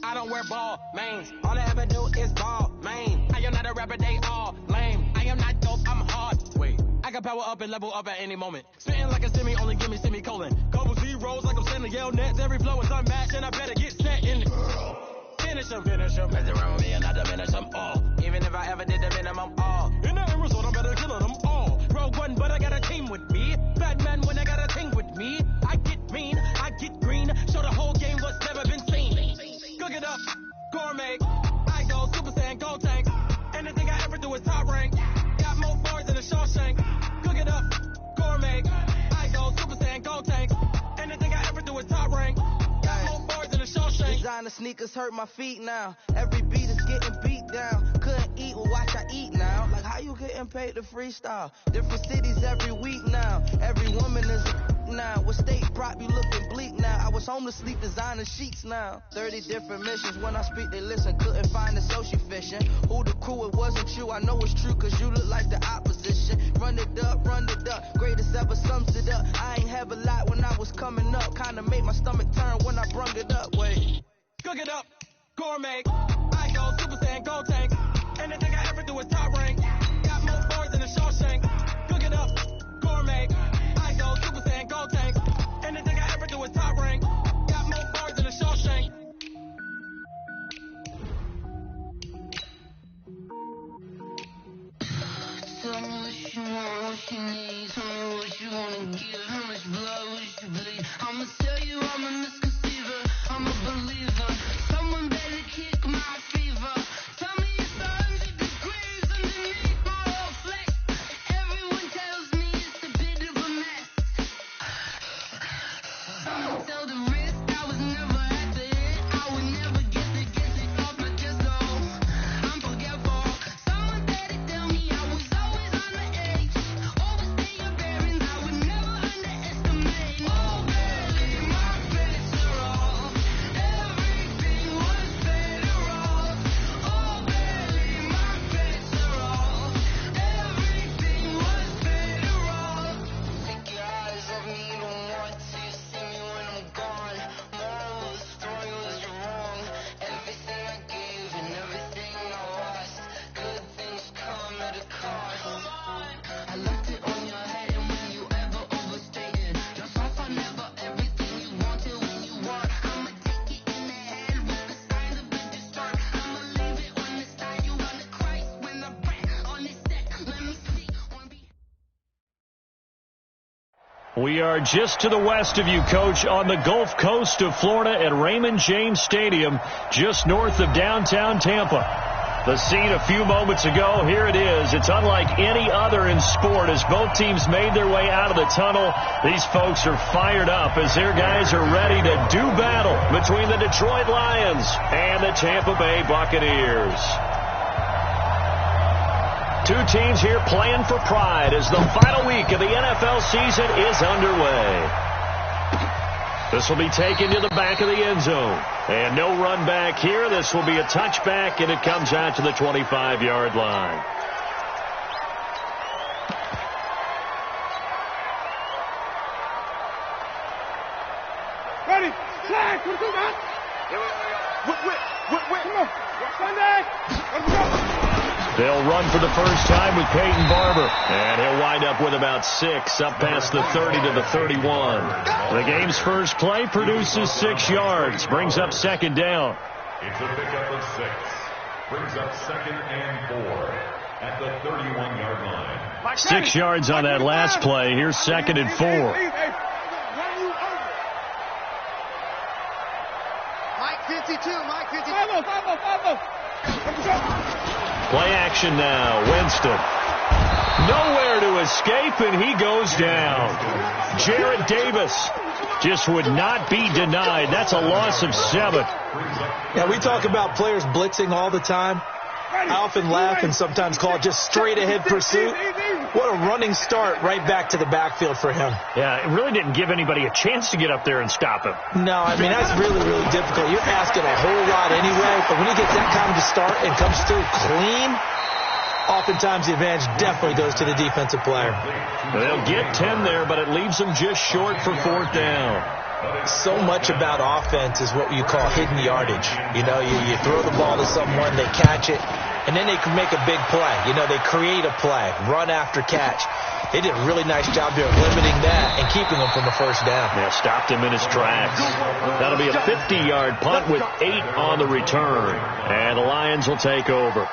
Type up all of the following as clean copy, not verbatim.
I don't wear ball mains. All I ever do is ball main. I am not a rapper, they all lame. I am not dope, I'm hard. Wait, I can power up and level up at any moment. Spitting like a semi, only give me semicolon. Couple zeros like I'm sending yell nets. Every flow is unmatched and I better get set in. Finish them. Mess around with me and I diminish them all. Even if I ever did the minimum all. In the end result, I'm better killing them all. Rogue one, but I got a team with me. Batman when I got a team with me. I get mean, I get green. Show the whole game what's never been seen. Cook it up, gourmet. I go Super Saiyan, Gold Tank. Anything I ever do is top rank. Got more bars than a Shawshank. Cook it up, gourmet. I go Super Saiyan, Gold Tank. Anything I ever do is top rank. Got more bars than a Shawshank. Designer sneakers hurt my feet now. Every beat is getting beat down. Couldn't eat, well watch I eat now. Like how you getting paid to freestyle? Different cities every week now. Every woman is now. What state prop you looking bleak now? I was home to sleep designing sheets now. 30 different missions. When I speak they listen. Couldn't find the social fishing. Who the crew? It wasn't you. I know it's true cause you look like the opposition. Run it up. Greatest ever sums it up. I ain't have a lot when I was coming up. Kinda made my stomach turn when I brung it up. Wait. Cook it up, gourmet. I go Super Saiyan, Gold Tank. Anything I ever do is top rank. Got more bars than a Shawshank. Cook it up, gourmet. I go Super Saiyan, Gold Tank. Anything I ever do is top rank. Got more bars than a Shawshank. Tell me what you want, what you need. Tell me what you wanna give. How much blood would you bleed? I'ma tell you I'm a misconceiver. I'm a believer. Someone better kick my fever. Tell me it's 100 degrees underneath my whole flesh. Everyone tells me it's a bit of a mess. Someone tell the risk I was never at the hit. I would never get it off my chest. Oh, I'm forgetful. Someone better tell me I was always on the edge. Overstay your bearings. I would never underestimate. Oh, barely my bets are off. Everything was better off. Oh, barely my bets are off. Everything was better off. Take your eyes off me, you don't want to see me when I'm gone. Moral of the story was you're wrong. Everything I gave and everything I lost. Good things come at a cost. I left it on your head and when you ever overstated. Just off I never everything you wanted when you want. I'ma take it in the head with the signs of a distort. I'ma leave it on the side. You wanna Christ when I pray on this set. Let me see. We are just to the west of you, Coach, on the Gulf Coast of Florida at Raymond James Stadium, just north of downtown Tampa. The scene a few moments ago, here it is. It's unlike any other in sport as both teams made their way out of the tunnel. These folks are fired up as their guys are ready to do battle between the Detroit Lions and the Tampa Bay Buccaneers. Two teams here playing for pride as the final week of the NFL season is underway. This will be taken to the back of the end zone. And no run back here. This will be a touchback, and it comes out to the 25-yard line. Ready? Flag! Come on! Come on! Sunday! Let's go! They'll run for the first time with Peyton Barber. And he'll wind up with about 6 up past the 30 to the 31. The game's first play produces 6 yards. Brings up second down. It's a pickup of 6. Brings up 2nd and 4 at the 31-yard line. 6 yards on that last play. Here's 2nd and 4. Mike 52, Mike 52. Play action now. Winston. Nowhere to escape, and he goes down. Jarrett Davis just would not be denied. That's a loss of 7. Yeah, we talk about players blitzing all the time. I often laugh and sometimes call it just straight-ahead pursuit. What a running start right back to the backfield for him. Yeah, it really didn't give anybody a chance to get up there and stop him. No, I mean, that's really, really difficult. You're asking a whole lot anyway, but when he gets that kind of start and comes through clean, oftentimes the advantage definitely goes to the defensive player. They'll get 10 there, but it leaves them just short for 4th down. So much about offense is what you call hidden yardage. You know, you throw the ball to someone, they catch it, and then they can make a big play. You know, they create a play, run after catch. They did a really nice job there of limiting that and keeping them from a first down. Yeah, stopped him in his tracks. That'll be a 50-yard punt with 8 on the return. And the Lions will take over.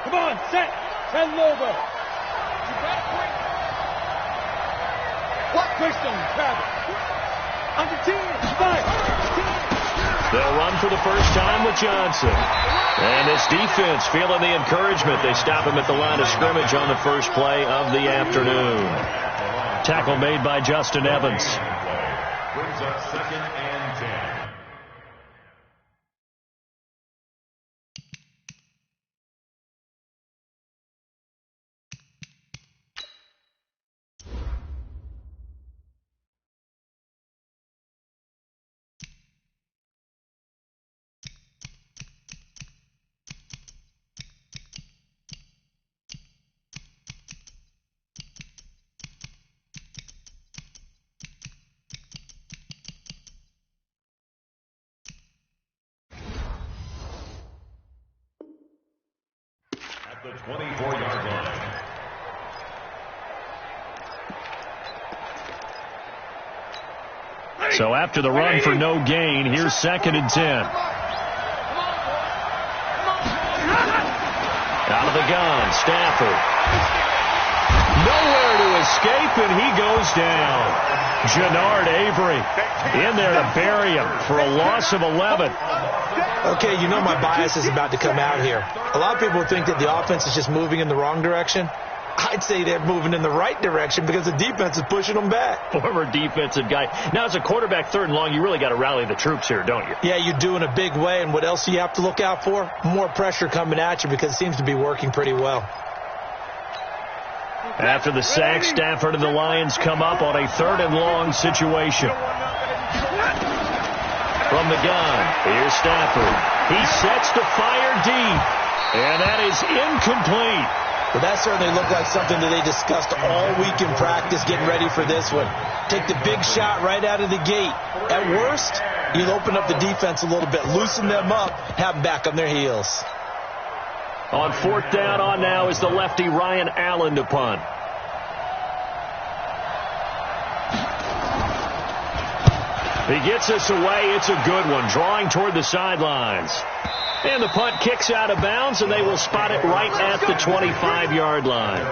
Come on, set. 10 over. What? Christian, grab it. On the team. They'll run for the first time with Johnson. And this defense feeling the encouragement. They stop him at the line of scrimmage on the first play of the afternoon. Tackle made by Justin Evans. Brings up 2nd and 10. The 24-yard line. So after the run for no gain, here's 2nd and 10. Out of the gun, Stafford. Nowhere to escape, and he goes down. Jannard Avery in there to bury him for a loss of 11. Okay, you know my bias is about to come out here. A lot of people think that the offense is just moving in the wrong direction. I'd say they're moving in the right direction because the defense is pushing them back. Former defensive guy. Now, as a quarterback 3rd and long, you really got to rally the troops here, don't you? Yeah, you do in a big way. And what else do you have to look out for? More pressure coming at you because it seems to be working pretty well. After the sack, Stafford and the Lions come up on a 3rd and long situation. From the gun, here's Stafford. He sets to fire deep, and that is incomplete. Well, that certainly looked like something that they discussed all week in practice getting ready for this one. Take the big shot right out of the gate. At worst, you'll open up the defense a little bit, loosen them up, have them back on their heels. On 4th down on now is the lefty Ryan Allen to punt. He gets us away. It's a good one, drawing toward the sidelines. And the punt kicks out of bounds, and they will spot it right at the 25-yard line.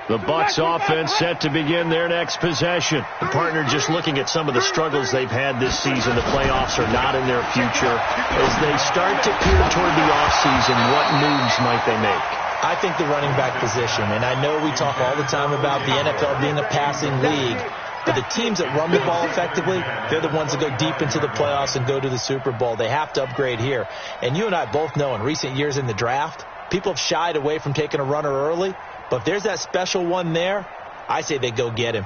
The Bucs offense set to begin their next possession. The partner just looking at some of the struggles they've had this season. The playoffs are not in their future. As they start to peer toward the offseason, what moves might they make? I think the running back position, and I know we talk all the time about the NFL being a passing league, but the teams that run the ball effectively, they're the ones that go deep into the playoffs and go to the Super Bowl. They have to upgrade here. And you and I both know in recent years in the draft, people have shied away from taking a runner early. But if there's that special one there, I say they go get him.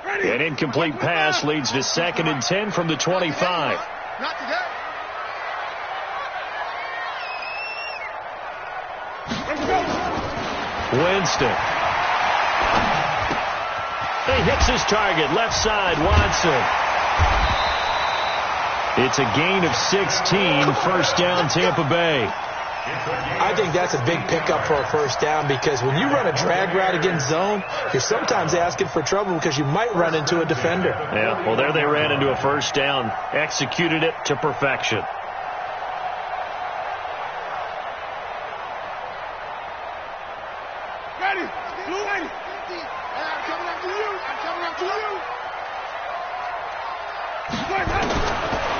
An incomplete pass leads to 2nd and 10 from the 25. Not today. Winston. He hits his target, left side, Watson. It's a gain of 16, first down Tampa Bay. I think that's a big pickup for a first down because when you run a drag route against zone, you're sometimes asking for trouble because you might run into a defender. Yeah, well, there they ran into a first down, executed it to perfection. Ready. Ready. I'm coming up to you. I'm coming up to you.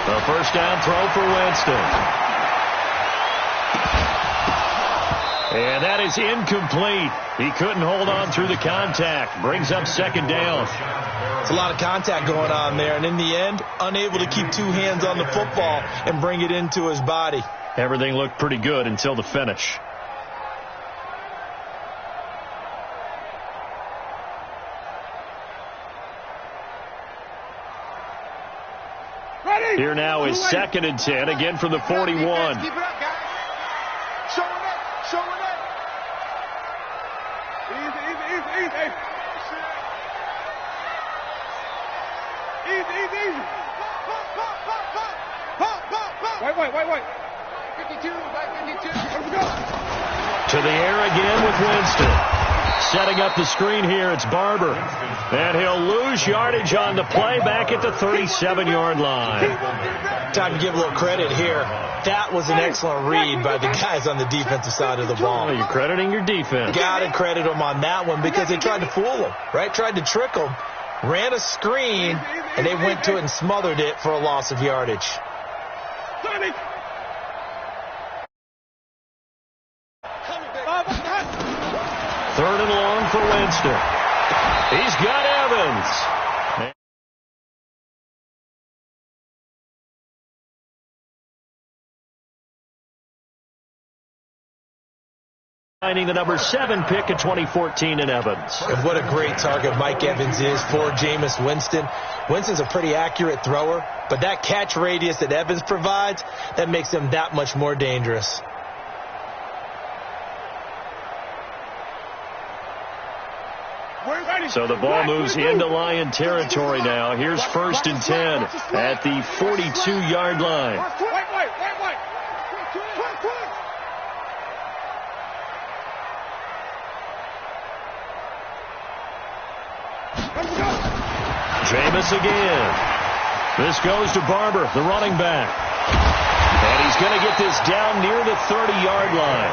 The first down throw for Winston. And that is incomplete. He couldn't hold on through the contact. Brings up 2nd down. It's a lot of contact going on there. And in the end, unable to keep 2 hands on the football and bring it into his body. Everything looked pretty good until the finish. Here now is 2nd and 10, again from the 41. Keep it up, guys. Showing up, showing up. Easy. Easy. Pop. Wait. 52, back 52. Let's go. To the air again with Winston. Setting up the screen here, it's Barber. And he'll lose yardage on the play back at the 37-yard line. Time to give a little credit here. That was an excellent read by the guys on the defensive side of the ball. Oh, you're crediting your defense. Got to credit them on that one because they tried to fool them, right? Tried to trick them, ran a screen, and they went to it and smothered it for a loss of yardage. 3rd and long for Winston. He's got Evans. Finding the number 7 pick of 2014 in Evans. And what a great target Mike Evans is for Jameis Winston. Winston's a pretty accurate thrower, but that catch radius that Evans provides, that makes him that much more dangerous. So the ball moves into Lion territory now. Here's 1st and 10 at the 42-yard line. Jameis again. This goes to Barber, the running back. And he's going to get this down near the 30-yard line.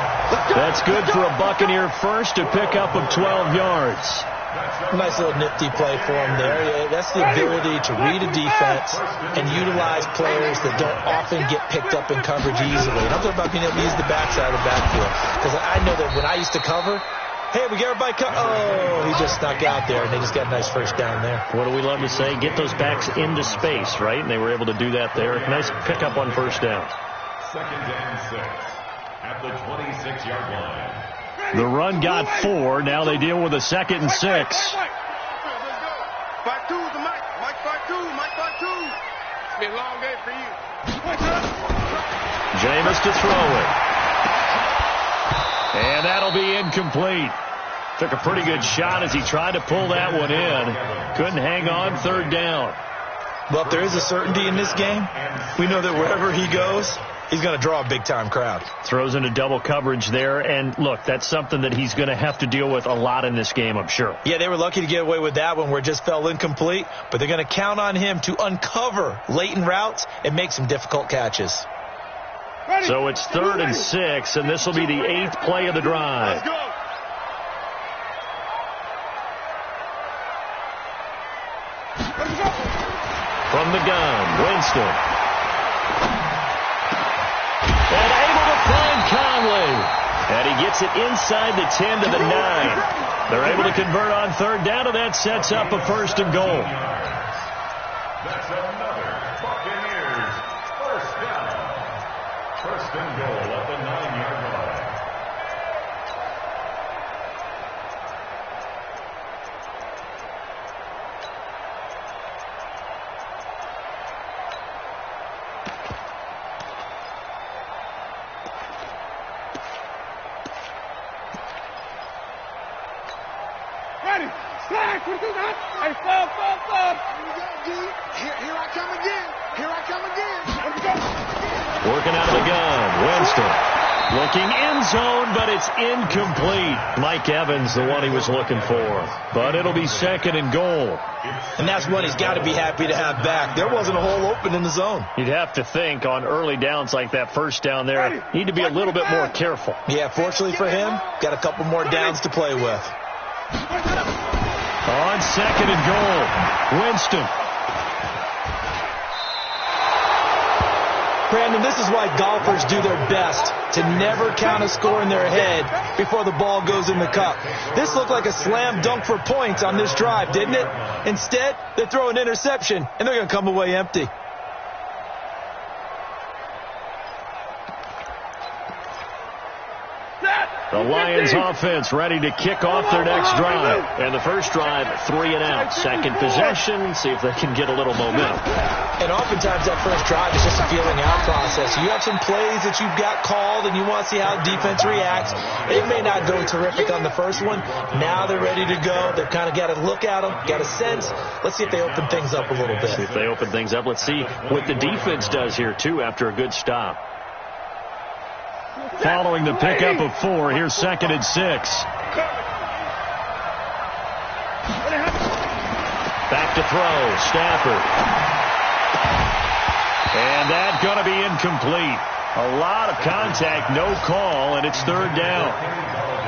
That's good for a Buccaneer first, to pick up of 12 yards. Nice little nifty play for him there. That's the ability to read a defense and utilize players that don't often get picked up in coverage easily. And I'm talking about being able to use the backside of the backfield. Because I know that when I used to cover, hey, we get everybody he just snuck out there, and they just got a nice first down there. What do we love to say? Get those backs into space, right? And they were able to do that there. Nice pickup on first down. 2nd and 6 at the 26-yard line. The run got 4. Now they deal with a 2nd and 6. 5-2 the Mike 5-2. It's been a long day for you. Jameis to throw it. And that'll be incomplete. Took a pretty good shot as he tried to pull that one in. Couldn't hang on, 3rd down. Well, if there is a certainty in this game, we know that wherever he goes, he's going to draw a big-time crowd. Throws into double coverage there, and look, that's something that he's going to have to deal with a lot in this game, I'm sure. Yeah, they were lucky to get away with that one where it just fell incomplete, but they're going to count on him to uncover latent routes and make some difficult catches. So it's 3rd and 6, and this will be the 8th play of the drive. From the gun, Winston. And able to find Conley. And he gets it inside the 10 to the 9. They're able to convert on 3rd down, and that sets up a 1st and goal. That's another Buccaneers 1st down. 1st and goal at the 9-yard line. Ready. Slack. What is that? Hey, stop. Here I come again. Let's go. Working out of the gun, Winston. Looking in zone, but it's incomplete. Mike Evans, the one he was looking for. But it'll be 2nd and goal. And that's one he's got to be happy to have back. There wasn't a hole open in the zone. You'd have to think on early downs like that, 1st down there, need to be a little bit more careful. Yeah, fortunately for him, got a couple more downs to play with. On 2nd and goal, Winston. Brandon, this is why golfers do their best to never count a score in their head before the ball goes in the cup. This looked like a slam dunk for points on this drive, didn't it? Instead, they throw an interception, and they're going to come away empty. The Lions offense ready to kick off their next drive. And the first drive, 3 and out. Second possession, see if they can get a little momentum. And oftentimes that first drive is just a feeling out process. You have some plays that you've got called and you want to see how defense reacts. It may not go terrific on the first one. Now they're ready to go. They've kind of got to look at them, got a sense. Let's see if they open things up a little bit. See if they open things up. Let's see what the defense does here, too, after a good stop. Following the pickup of 4, here's 2nd and 6. Back to throw, Stafford. And that's going to be incomplete. A lot of contact, no call, and it's 3rd down.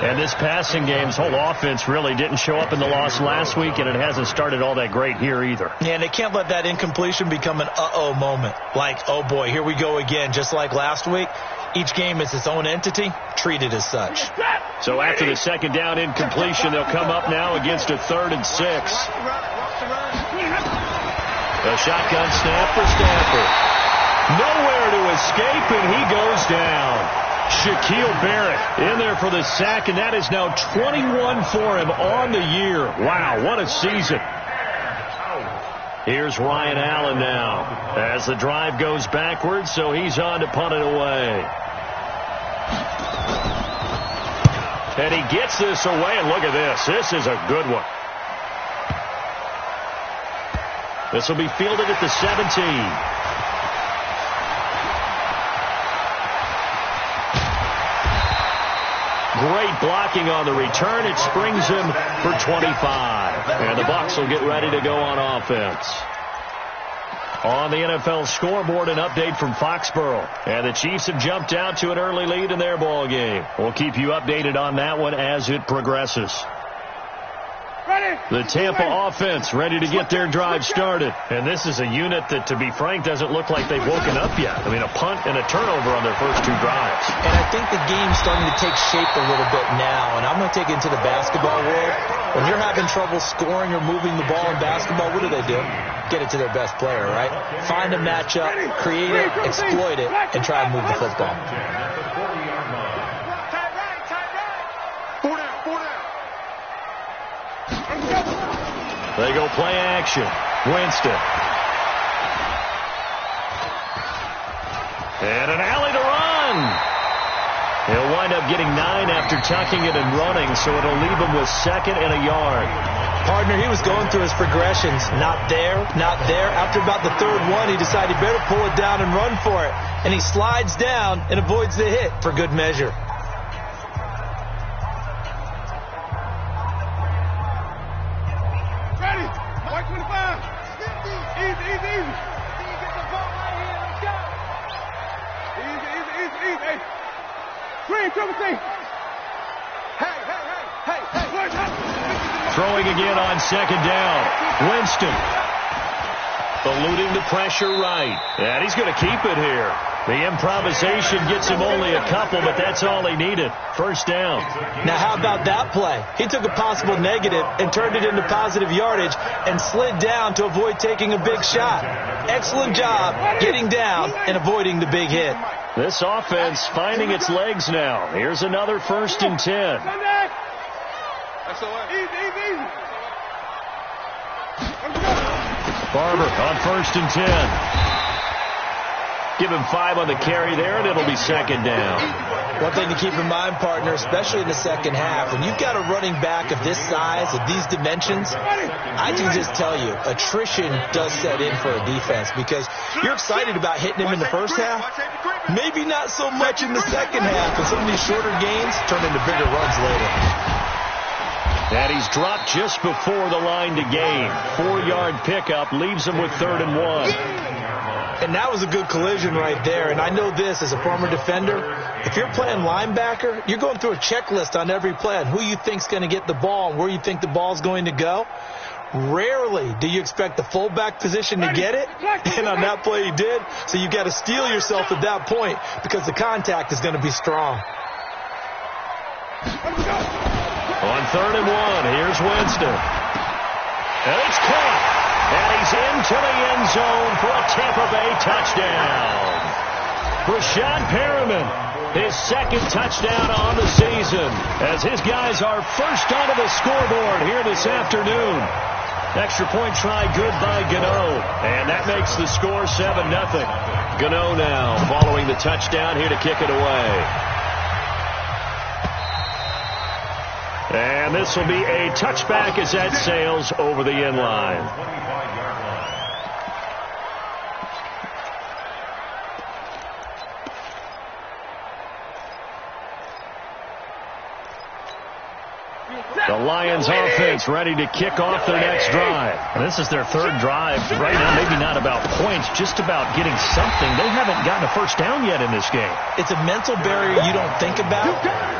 And this passing game's whole offense really didn't show up in the loss last week, and it hasn't started all that great here either. Yeah, and they can't let that incompletion become an uh-oh moment. Like, oh boy, here we go again, just like last week. Each game is its own entity, treated as such. So after the 2nd down incompletion, they'll come up now against a 3rd and 6. A shotgun snap for Stafford. Nowhere to escape, and he goes down. Shaquille Barrett in there for the sack, and that is now 21 for him on the year. Wow, what a season. Here's Ryan Allen now as the drive goes backwards, so he's on to punt it away. And he gets this away, and look at this. This is a good one. This will be fielded at the 17. Great blocking on the return. It springs him for 25. And the Bucs will get ready to go on offense. On the NFL scoreboard, an update from Foxborough. And the Chiefs have jumped out to an early lead in their ball game. We'll keep you updated on that one as it progresses. The Tampa offense ready to get their drive started. And this is a unit that, to be frank, doesn't look like they've woken up yet. I mean, a punt and a turnover on their first 2 drives. And I think the game's starting to take shape a little bit now. And I'm going to take it into the basketball world. When you're having trouble scoring or moving the ball in basketball, what do? Get it to their best player, right? Find a matchup, create it, exploit it, and try and move the football. They go play action. Winston. And an alley to run. He'll wind up getting 9 after tucking it and running, so it'll leave him with 2nd and a yard. Partner, he was going through his progressions. Not there, not there. After about the 3rd one, he decided he better pull it down and run for it. And he slides down and avoids the hit for good measure. Throwing again on 2nd down. Winston. Eluding the pressure right. And he's going to keep it here. The improvisation gets him only a couple, but that's all he needed. 1st down. Now, how about that play? He took a possible negative and turned it into positive yardage and slid down to avoid taking a big shot. Excellent job getting down and avoiding the big hit. This offense finding its legs now. Here's another 1st and 10. Barber on 1st and 10. Give him 5 on the carry there, and it'll be 2nd down. One thing to keep in mind, partner, especially in the second half, when you've got a running back of this size, of these dimensions, I can just tell you, attrition does set in for a defense because you're excited about hitting him in the first half, maybe not so much in the second half, and some of these shorter gains turn into bigger runs later. And he's dropped just before the line to gain. 4-yard pickup leaves him with 3rd and 1. And that was a good collision right there. And I know this as a former defender. If you're playing linebacker, you're going through a checklist on every play on who you think's going to get the ball and where you think the ball's going to go. Rarely do you expect the fullback position to get it. And on that play he did. So you've got to steel yourself at that point because the contact is going to be strong. On 3rd and 1, here's Winston. And it's caught. And he's into the end zone for a Tampa Bay touchdown. Rashad Perriman his second touchdown on the season, as his guys are first onto the scoreboard here this afternoon. Extra point try good by Gano, and that makes the score 7-0. Gano now following the touchdown here to kick it away. And this will be a touchback as that sails over the end line. The Lions offense ready to kick off their next drive. And this is their third drive. Right now, maybe not about points, just about getting something. They haven't gotten a first down yet in this game. It's a mental barrier you don't think about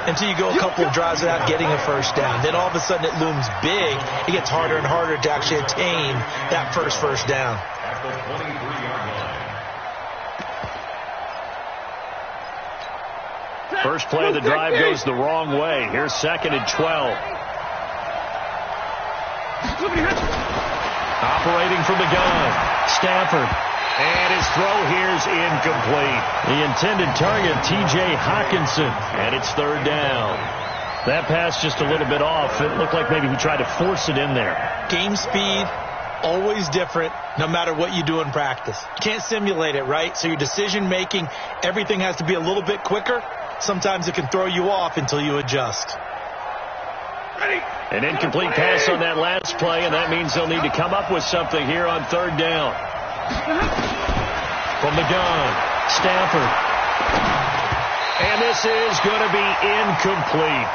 until you go a couple of drives without getting a first down. Then all of a sudden it looms big. It gets harder and harder to actually attain that first down. At the 23-yard line. First play of the drive goes the wrong way. Here's 2nd and 12. Operating from the gun, Stafford. And his throw here's incomplete. The intended target, T.J. Hawkinson. And it's 3rd down. That pass just a little bit off. It looked like maybe he tried to force it in there. Game speed, always different, no matter what you do in practice. You can't simulate it, right? So your decision making, everything has to be a little bit quicker. Sometimes it can throw you off until you adjust. An incomplete pass on that last play, and that means they'll need to come up with something here on 3rd down. From the gun, Stafford. And this is going to be incomplete.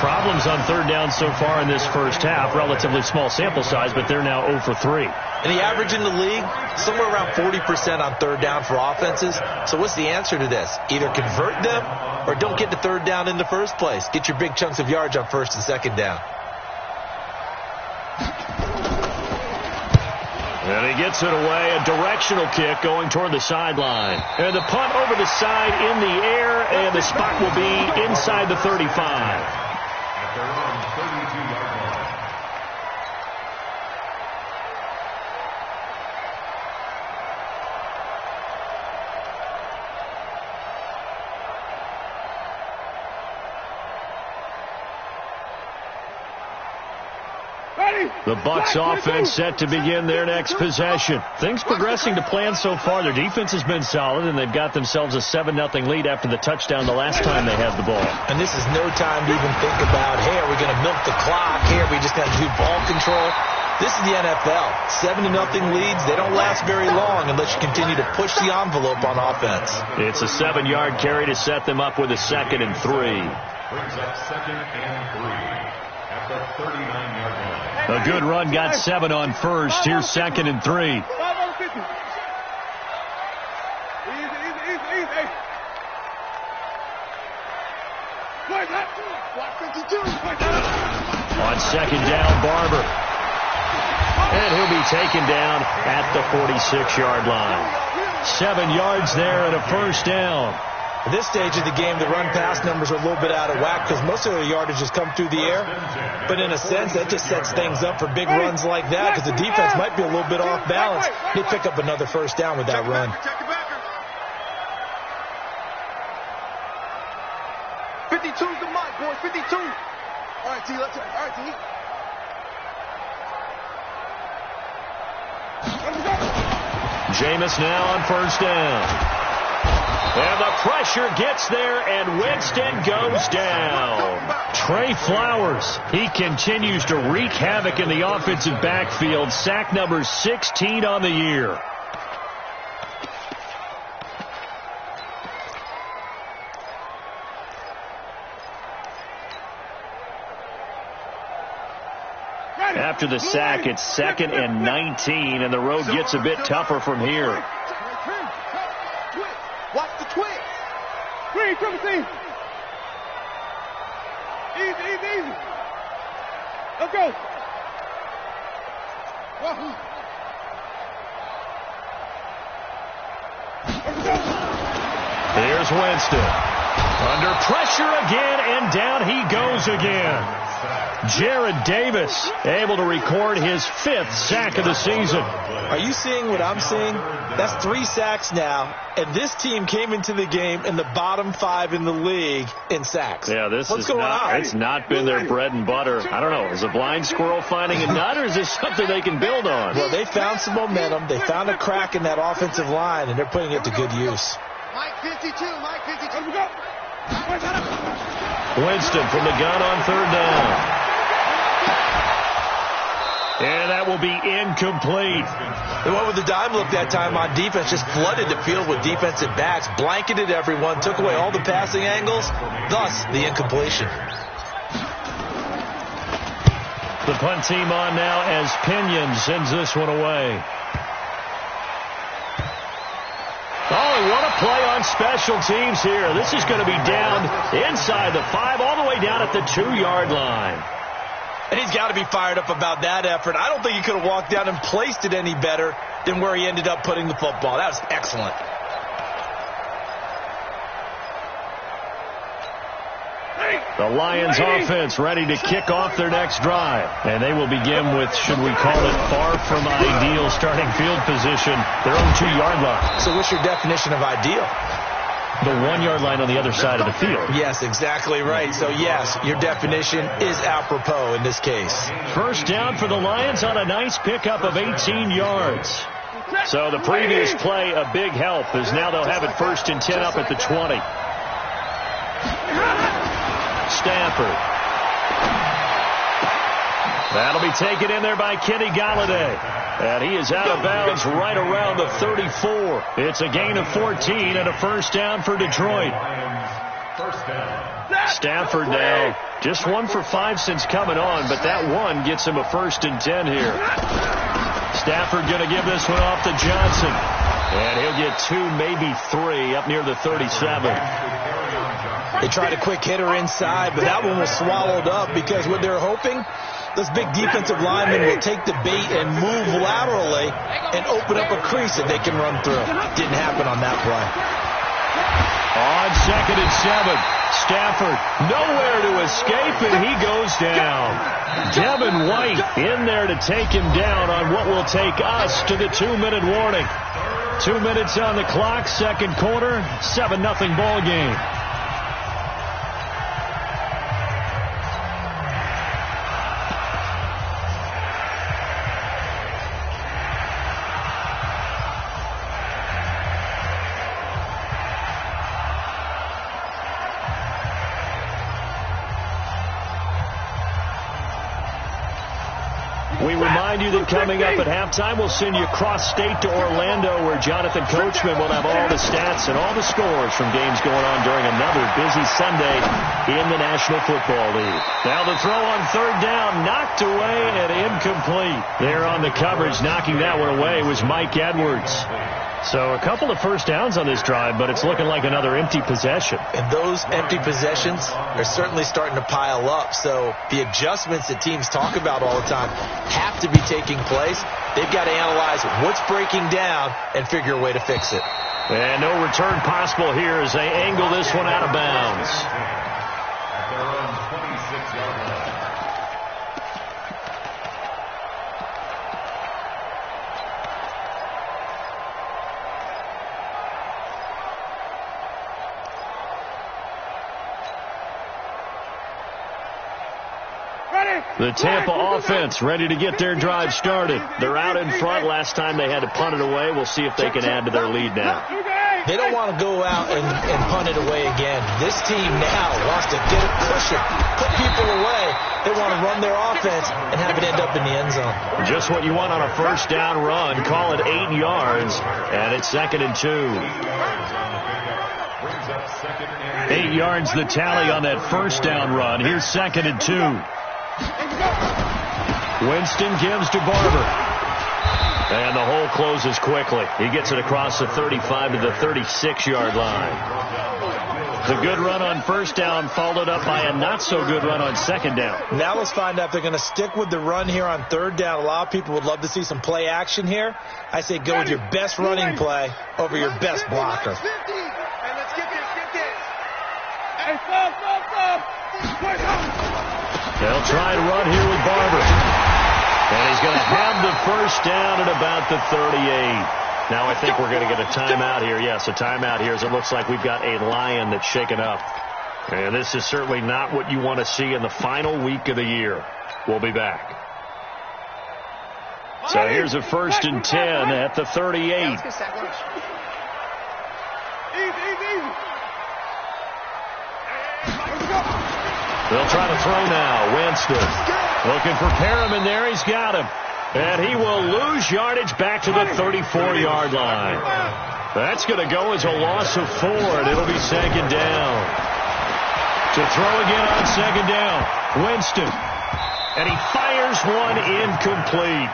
Problems on 3rd down so far in this first half. Relatively small sample size, but they're now 0 for 3. And the average in the league, somewhere around 40% on 3rd down for offenses. So what's the answer to this? Either convert them or don't get to 3rd down in the first place. Get your big chunks of yards on 1st and 2nd down. And he gets it away, a directional kick going toward the sideline. And the punt over the side in the air, and the spot will be inside the 35. At their own 32-yard line. The Bucs offense set to begin their next possession. Things progressing to plan so far. Their defense has been solid, and they've got themselves a 7-0 lead after the touchdown the last time they had the ball. And this is no time to even think about, hey, are we going to milk the clock? Hey, are we just going to do ball control? This is the NFL. 7-0 leads, they don't last very long unless you continue to push the envelope on offense. It's a 7-yard carry to set them up with a 2nd and 3. Brings up 2nd and 3 at the 39-yard line. A good run got 7 on 1st. Here's 2nd and 3. On 2nd down, Barber. And he'll be taken down at the 46-yard line. 7 yards there and a 1st down. At this stage of the game, the run-pass numbers are a little bit out of whack because most of their yardage has come through the air. But in a sense, that just sets things up for big runs like that because the defense might be a little bit off balance. They pick up another 1st down with that run. '52's the mic, boy. 52. All right, T. All right, T. Jameis now on 1st down. And the pressure gets there, and Winston goes down. Trey Flowers, he continues to wreak havoc in the offensive backfield. Sack number 16 on the year. After the sack, it's 2nd and 19, and the road gets a bit tougher from here. Watch the twist. Green, triple team. Easy, easy, easy. Let's go. Wahoo. Here's Winston. Under pressure again, and down he goes again. Jared Davis able to record his 5th sack of the season. Are you seeing what I'm seeing? That's 3 sacks now, and this team came into the game in the bottom 5 in the league in sacks. Yeah, What's going on? It's not been their bread and butter. I don't know. Is a blind squirrel finding a nut, or is this something they can build on? Well, they found some momentum. They found a crack in that offensive line, and they're putting it to good use. Mike 52, Mike 52. Winston from the gun on 3rd down. And that will be incomplete. They went with the dime look that time on defense, just flooded the field with defensive backs, blanketed everyone, took away all the passing angles, thus the incompletion. The punt team on now as Pinion sends this one away. Oh, and what a play on special teams here. This is going to be down inside the 5, all the way down at the 2-yard line. And he's got to be fired up about that effort. I don't think he could have walked down and placed it any better than where he ended up putting the football. That was excellent. The Lions offense ready to kick off their next drive. And they will begin with, should we call it, far from ideal starting field position, their own 2-yard line. So what's your definition of ideal? The 1-yard line on the other side of the field. Yes, exactly right. So, yes, your definition is apropos in this case. First down for the Lions on a nice pickup of 18 yards. So the previous play, a big help, as now they'll have it 1st and 10 up at the 20. Stafford. That'll be taken in there by Kenny Golladay. And he is out of bounds right around the 34. It's a gain of 14 and a first down for Detroit. Stafford now just 1 for 5 since coming on, but that one gets him a 1st and 10 here. Stafford going to give this one off to Johnson. And he'll get 2, maybe 3 up near the 37. They tried a quick hitter inside, but that one was swallowed up because what they're hoping, those big defensive linemen will take the bait and move laterally and open up a crease that they can run through. Didn't happen on that play. On 2nd and 7, Stafford nowhere to escape, and he goes down. Devin White in there to take him down on what will take us to the 2-minute warning. 2 minutes on the clock, 2nd quarter, 7-0 ball game. We remind you that coming up at halftime, we'll send you cross-state to Orlando, where Jonathan Coachman will have all the stats and all the scores from games going on during another busy Sunday in the National Football League. Now the throw on 3rd down, knocked away and incomplete. There on the coverage, knocking that one away was Mike Edwards. So a couple of first downs on this drive, but it's looking like another empty possession. And those empty possessions are certainly starting to pile up. So the adjustments that teams talk about all the time have to be taking place. They've got to analyze what's breaking down and figure a way to fix it. And no return possible here as they angle this one out of bounds. At their own 26-yard line. The Tampa offense ready to get their drive started. They're out in front. Last time they had to punt it away. We'll see if they can add to their lead now. They don't want to go out and punt it away again. This team now wants to get it, push it, put people away. They want to run their offense and have it end up in the end zone. Just what you want on a first down run. Call it 8 yards, and it's 2nd and 2. 8 yards the tally on that first down run. Here's 2nd and 2. Winston gives to Barber. And the hole closes quickly. He gets it across the 35 to the 36-yard line. The good run on first down followed up by a not-so-good run on 2nd down. Now let's find out if they're going to stick with the run here on 3rd down. A lot of people would love to see some play action here. I say go with your best running play over your best blocker. They'll try and run here with Barber. And he's going to have the first down at about the 38. Now I think we're going to get a timeout here. Yes, a timeout here as it looks like we've got a Lion that's shaken up. And this is certainly not what you want to see in the final week of the year. We'll be back. So here's a 1st and 10 at the 38. They'll try to throw now. Winston looking for Perriman there. He's got him. And he will lose yardage back to the 34-yard line. That's going to go as a loss of 4, and it'll be 2nd down. To throw again on 2nd down. Winston. And he fires one incomplete.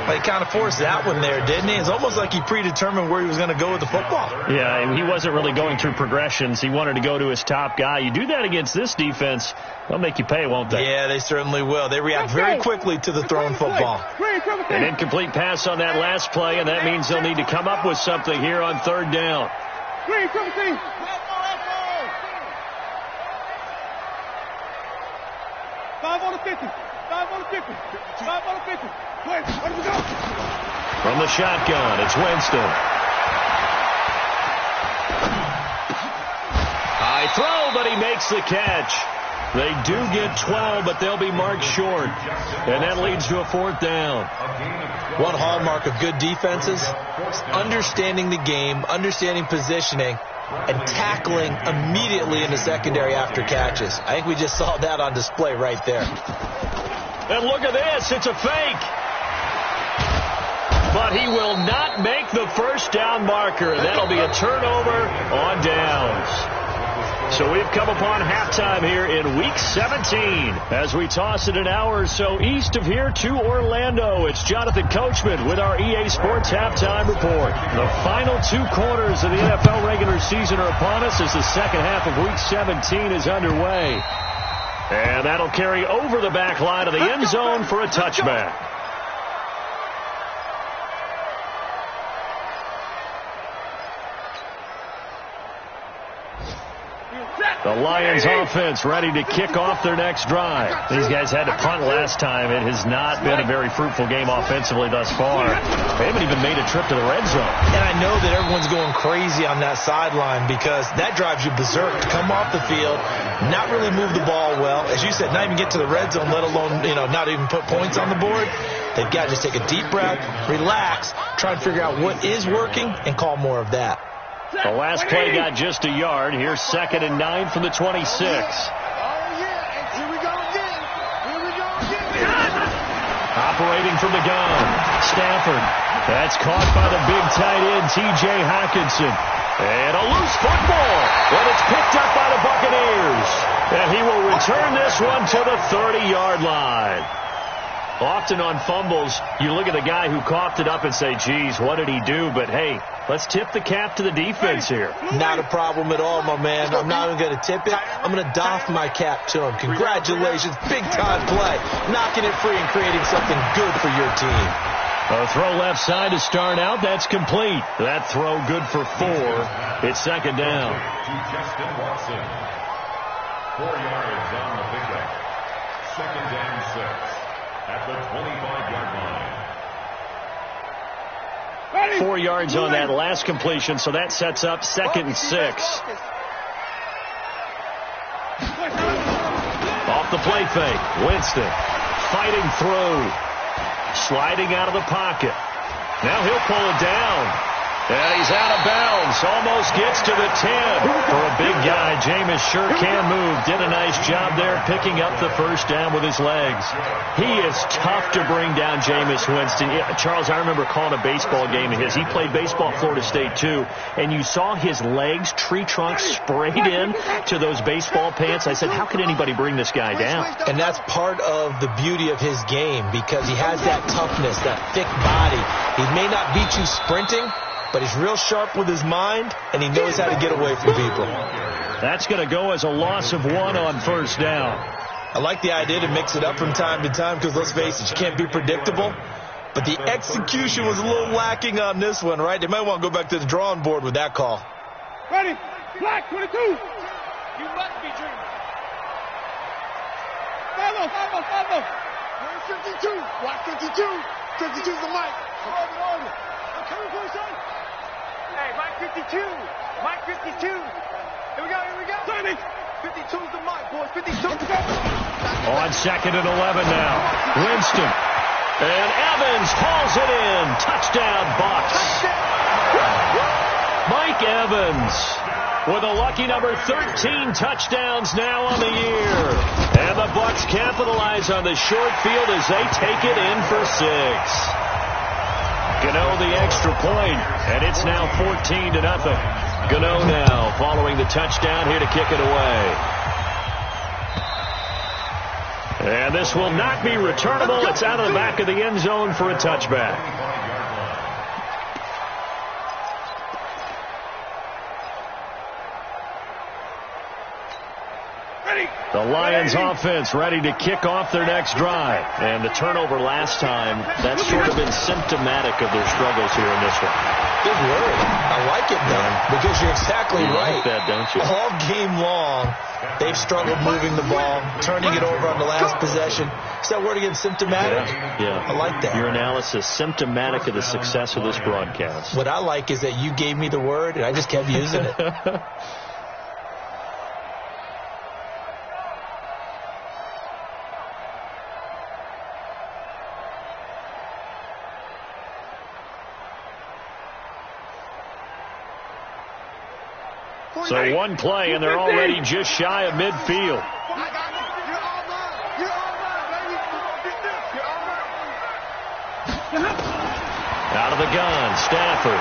Well, he kind of forced that one there, didn't he? It's almost like he predetermined where he was going to go with the football. Yeah, he wasn't really going through progressions. He wanted to go to his top guy. You do that against this defense, they'll make you pay, won't they? Yeah, they certainly will. They react very quickly to the thrown football. An incomplete pass on that last play, and that means they'll need to come up with something here on 3rd down. 5 on the 50. 5 on the 50. 5 on the 50. Wait, where do we go? From the shotgun, it's Winston. High throw, but he makes the catch. They do get 12, but they'll be marked short. And that leads to a 4th down. One hallmark of good defenses is understanding the game, understanding positioning, and tackling immediately in the secondary after catches. I think we just saw that on display right there. And look at this. It's a fake. But he will not make the first down marker. That'll be a turnover on downs. So we've come upon halftime here in Week 17 as we toss it an hour or so east of here to Orlando. It's Jonathan Coachman with our EA Sports Halftime Report. The final 2 quarters of the NFL regular season are upon us as the second half of Week 17 is underway. And that'll carry over the back line of the end zone for a touchback. The Lions offense ready to kick off their next drive. These guys had to punt last time. It has not been a very fruitful game offensively thus far. They haven't even made a trip to the red zone. And I know that everyone's going crazy on that sideline because that drives you berserk to come off the field, not really move the ball well. As you said, not even get to the red zone, let alone, not even put points on the board. They've got to just take a deep breath, relax, try and figure out what is working, and call more of that. The last play got just a yard. Here's 2nd and 9 from the 26. Operating from the gun, Stafford. That's caught by the big tight end, T.J. Hockenson. And a loose football. And it's picked up by the Buccaneers. And he will return this one to the 30-yard line. Often on fumbles, you look at the guy who coughed it up and say, geez, what did he do? But, hey, let's tip the cap to the defense here. Not a problem at all, my man. I'm not even going to tip it. I'm going to doff my cap to him. Congratulations. Big-time play. Knocking it free and creating something good for your team. A throw left side to start out. That's complete. That throw good for 4. It's 2nd down. Justin Watson. 4 yards on the pickup. 2nd and 6. At the 25-yard line. 4 yards on that last completion, so that sets up 2nd and 6. Off the play fake, Winston fighting through, sliding out of the pocket. Now he'll pull it down. And he's out of bounds. Almost gets to the 10. For a big guy, Jameis sure can move. Did a nice job there picking up the first down with his legs. He is tough to bring down, Jameis Winston. Yeah, Charles, I remember calling a baseball game of his. He played baseball at Florida State, too. And you saw his legs, tree trunks sprayed in to those baseball pants. I said, how could anybody bring this guy down? And that's part of the beauty of his game because he has that toughness, that thick body. He may not beat you sprinting, but he's real sharp with his mind, and he knows how to get away from people. That's going to go as a loss of 1 on first down. I like the idea to mix it up from time to time because, let's face it, you can't be predictable. But the execution was a little lacking on this one, right? They might want to go back to the drawing board with that call. Ready? Black 22. You must be dreaming. 52. Watch 52. 52's the mic. Hey, Mike 52. Mike 52. Here we go. 52's the mic, boys. 52. On 2nd and 11 now. Winston. And Evans hauls it in. Touchdown, Bucs. Mike Evans with a lucky number 13 touchdowns now on the year. And the Bucs capitalize on the short field as they take it in for 6. Gano the extra point, and it's now 14-0. Gano now following the touchdown here to kick it away. And this will not be returnable. It's out of the back of the end zone for a touchback. The Lions offense ready to kick off their next drive. And the turnover last time, that's sort of been symptomatic of their struggles here in this one. Good word. I like it, though, because you're exactly right. Like that, don't you? All game long, they've struggled moving the ball, turning it over on the last possession. Is that word again, symptomatic? Yeah. I like that. Your analysis, symptomatic of the success of this broadcast. What I like is that you gave me the word, and I just kept using it. So one play, and they're already just shy of midfield. Out of the gun, Stafford.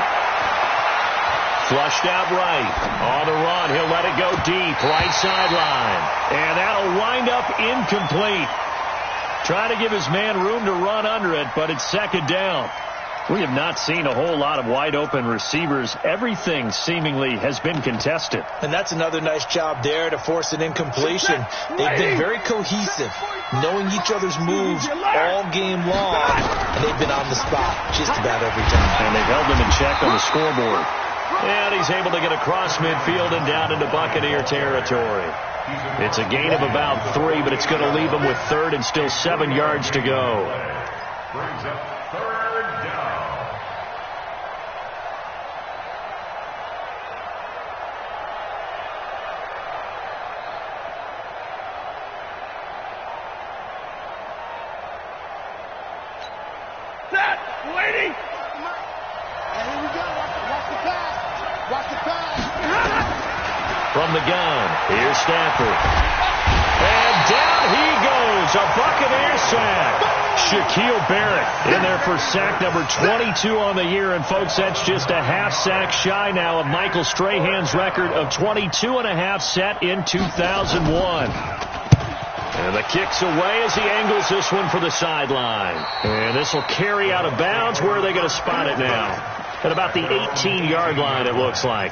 Flushed out right. On the run, he'll let it go deep, right sideline. And that'll wind up incomplete. Trying to give his man room to run under it, but it's 2nd down. We have not seen a whole lot of wide-open receivers. Everything seemingly has been contested. And that's another nice job there to force an incompletion. They've been very cohesive, knowing each other's moves all game long, and they've been on the spot just about every time. And they've held them in check on the scoreboard. And he's able to get across midfield and down into Buccaneer territory. It's a gain of about 3, but it's going to leave them with 3rd and still 7 yards to go. Brings up 3rd down. Set! Waiting! And here we go. Watch the pass. Watch the pass. From the gun, here's Stafford. And down he goes. A Buccaneer sack. Shaquille Barrett in there for sack number 22 on the year. And, folks, that's just a half sack shy now of Michael Strahan's record of 22.5 set in 2001. And the kick's away as he angles this one for the sideline. And this will carry out of bounds. Where are they going to spot it now? At about the 18-yard line, it looks like.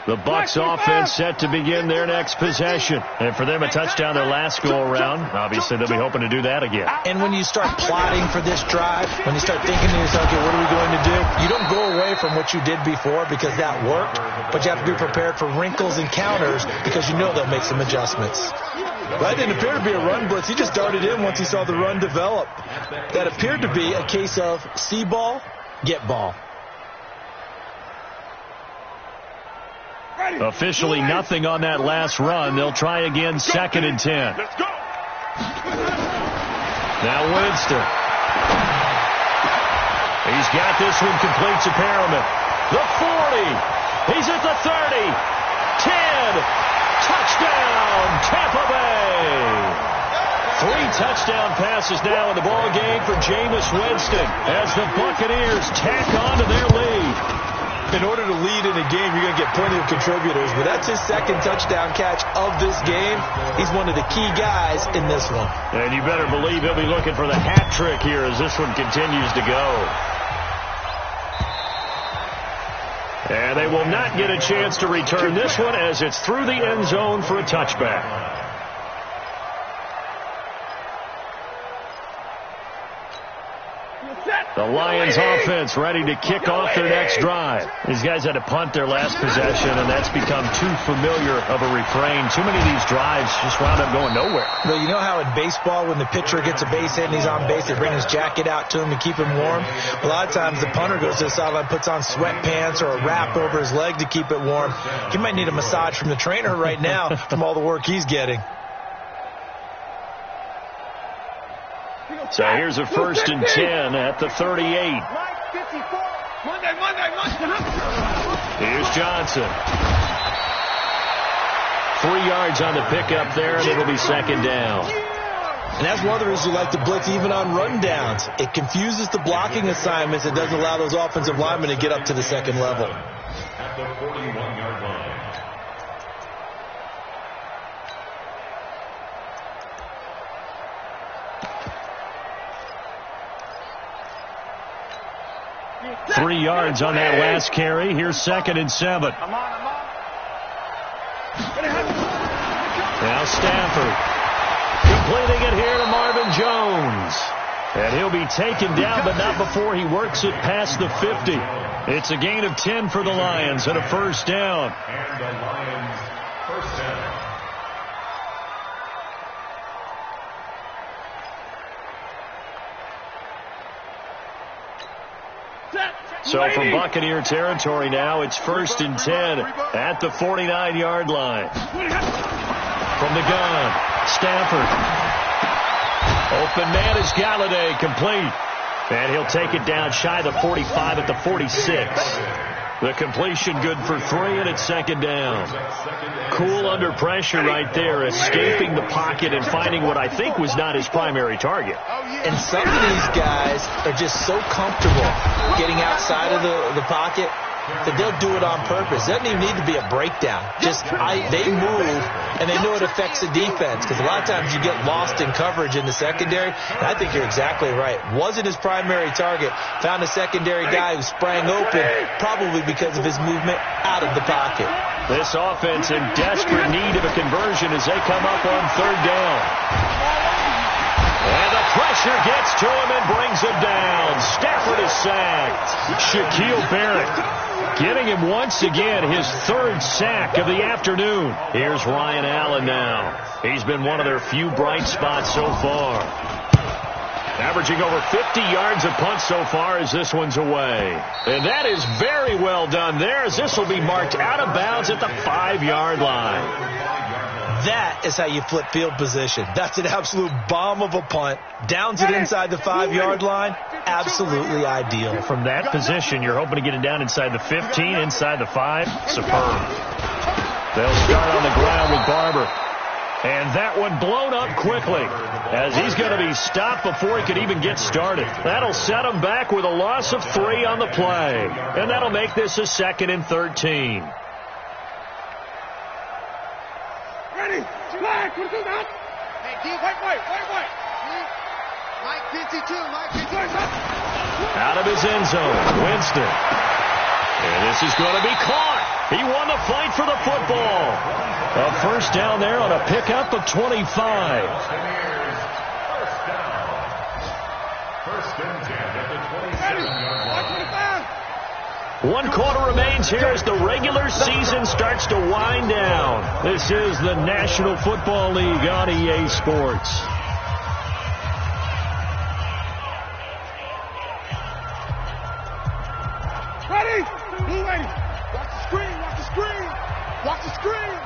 The Bucs offense set to begin their next possession. And for them, a touchdown their last go-around. Obviously, they'll be hoping to do that again. And when you start plotting for this drive, when you start thinking to yourself, okay, what are we going to do? You don't go away from what you did before because that worked, but you have to be prepared for wrinkles and counters because you know they'll make some adjustments. That didn't appear to be a run blitz. He just darted in once he saw the run develop. That appeared to be a case of see ball, get ball. Officially nothing on that last run. They'll try again, 2nd and 10. Let's go. Now Winston. He's got this one complete to Perriman. The 40. He's at the 30. 10. Touchdown, Tampa Bay. 3 touchdown passes now in the ball game for Jameis Winston as the Buccaneers tack on to their lead. In order to lead in a game, you're going to get plenty of contributors, but that's his 2nd touchdown catch of this game. He's one of the key guys in this one. And you better believe he'll be looking for the hat trick here as this one continues to go. And they will not get a chance to return this one as it's through the end zone for a touchback. The Lions offense ready to kick off their next drive. These guys had to punt their last possession, and that's become too familiar of a refrain. Too many of these drives just wound up going nowhere. Well, you know how in baseball when the pitcher gets a base hit and he's on base, they bring his jacket out to him to keep him warm? A lot of times the punter goes to the sideline, puts on sweatpants or a wrap over his leg to keep it warm. He might need a massage from the trainer right now from all the work he's getting. So here's a 1st and 10 at the 38. Here's Johnson. 3 yards on the pickup there, and it'll be 2nd down. And that's one of the reasons we like to blitz even on rundowns. It confuses the blocking assignments. It doesn't allow those offensive linemen to get up to the second level. At the 41-yard line. Three yards on that last carry. Here's 2nd and 7. Now Stafford completing it here to Marvin Jones. And he'll be taken down, but not before he works it past the 50. It's a gain of 10 for the Lions and a 1st down. And the Lions 1st down. So from Buccaneer territory now, it's 1st and 10 at the 49-yard line. From the gun, Stafford. Open man is Galladay, complete. And he'll take it down shy of the 45 at the 46. The completion good for 3, and it's 2nd down. Cool under pressure right there, escaping the pocket and finding what I think was not his primary target. And some of these guys are just so comfortable getting outside of the pocket that they'll do it on purpose. It doesn't even need to be a breakdown. They move, and they know it affects the defense, because a lot of times you get lost in coverage in the secondary. And I think you're exactly right. Wasn't his primary target. Found a secondary guy who sprang open, probably because of his movement out of the pocket. This offense in desperate need of a conversion as they come up on 3rd down. And the pressure gets to him and brings him down. Stafford is sacked. Shaquille Barrett getting him once again his 3rd sack of the afternoon. Here's Ryan Allen now. He's been one of their few bright spots so far. Averaging over 50 yards of punt so far as this one's away. And that is very well done there, as this will be marked out of bounds at the 5-yard line. That is how you flip field position. That's an absolute bomb of a punt. Downs it inside the 5-yard line. Absolutely ideal. From that position, you're hoping to get it down inside the 15, inside the 5. Superb. They'll start on the ground with Barber. And that one blown up quickly, as he's going to be stopped before he could even get started. That'll set him back with a loss of 3 on the play. And that'll make this a 2nd and 13. Ready? Flag. Hey, wait. Mike 52. Out of his end zone, Winston. And this is going to be caught. He won the fight for the football. A 1st down there on a pickup of 25. First down. 1st and 10 at the 27-yard line. 1 quarter remains here as the regular season starts to wind down. This is the National Football League on EA Sports. Ready? Blue lady. Watch the screen. Watch the screen.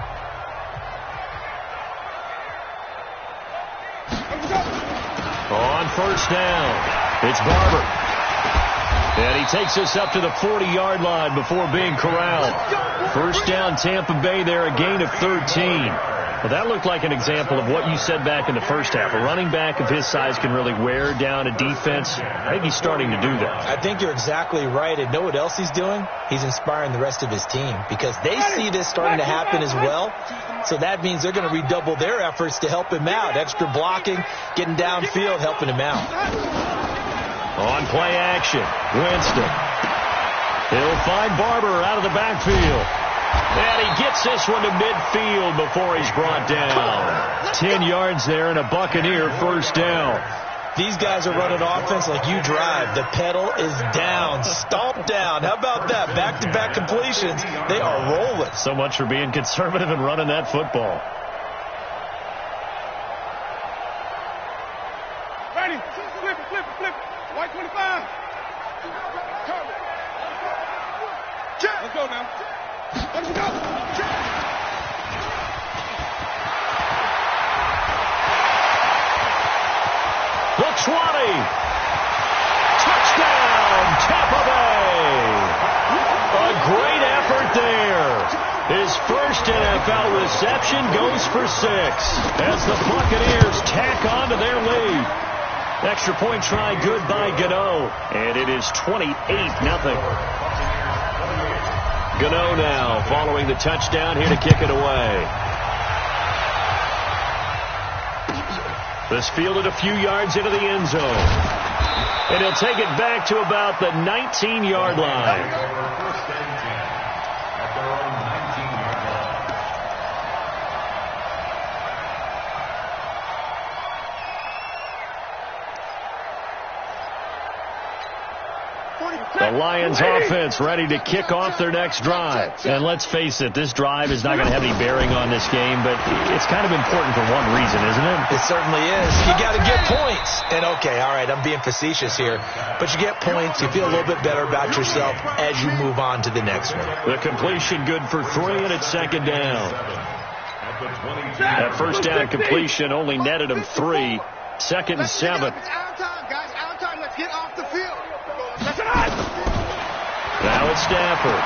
On 1st down, it's Barber. And he takes us up to the 40-yard line before being corralled. 1st down, Tampa Bay there, a gain of 13. Well, that looked like an example of what you said back in the first half. A running back of his size can really wear down a defense. I think he's starting to do that. I think you're exactly right. And know what else he's doing? He's inspiring the rest of his team, because they see this starting to happen as well. So that means they're going to redouble their efforts to help him out. Extra blocking, getting downfield, helping him out. On play action, Winston. He'll find Barber out of the backfield. And he gets this one to midfield before he's brought down. 10 yards there and a Buccaneer 1st down. These guys are running offense like you drive. The pedal is down, stomp down. How about that? Back-to-back completions. They are rolling. So much for being conservative and running that football. Ready? Flip it. White 25. Check. Let's go now. Let's go. Check. The 20. Touchdown, Tampa Bay. A great effort there. His first NFL reception goes for 6 as the Buccaneers tack on to their lead. Extra point try good by Gano, and it is 28-0. Gano now following the touchdown here to kick it away. This fielded a few yards into the end zone. And he'll take it back to about the 19-yard line. The Lions offense ready to kick off their next drive. And let's face it, this drive is not going to have any bearing on this game, but it's kind of important for one reason, isn't it? It certainly is. You got to get points. And okay, all right, I'm being facetious here, but you get points, you feel a little bit better about yourself as you move on to the next one. The completion good for 3, and it's second down. That first down completion only netted him 3. Second and 7. It's out of time, guys. Out of time. Let's get off the field. Now it's Stafford.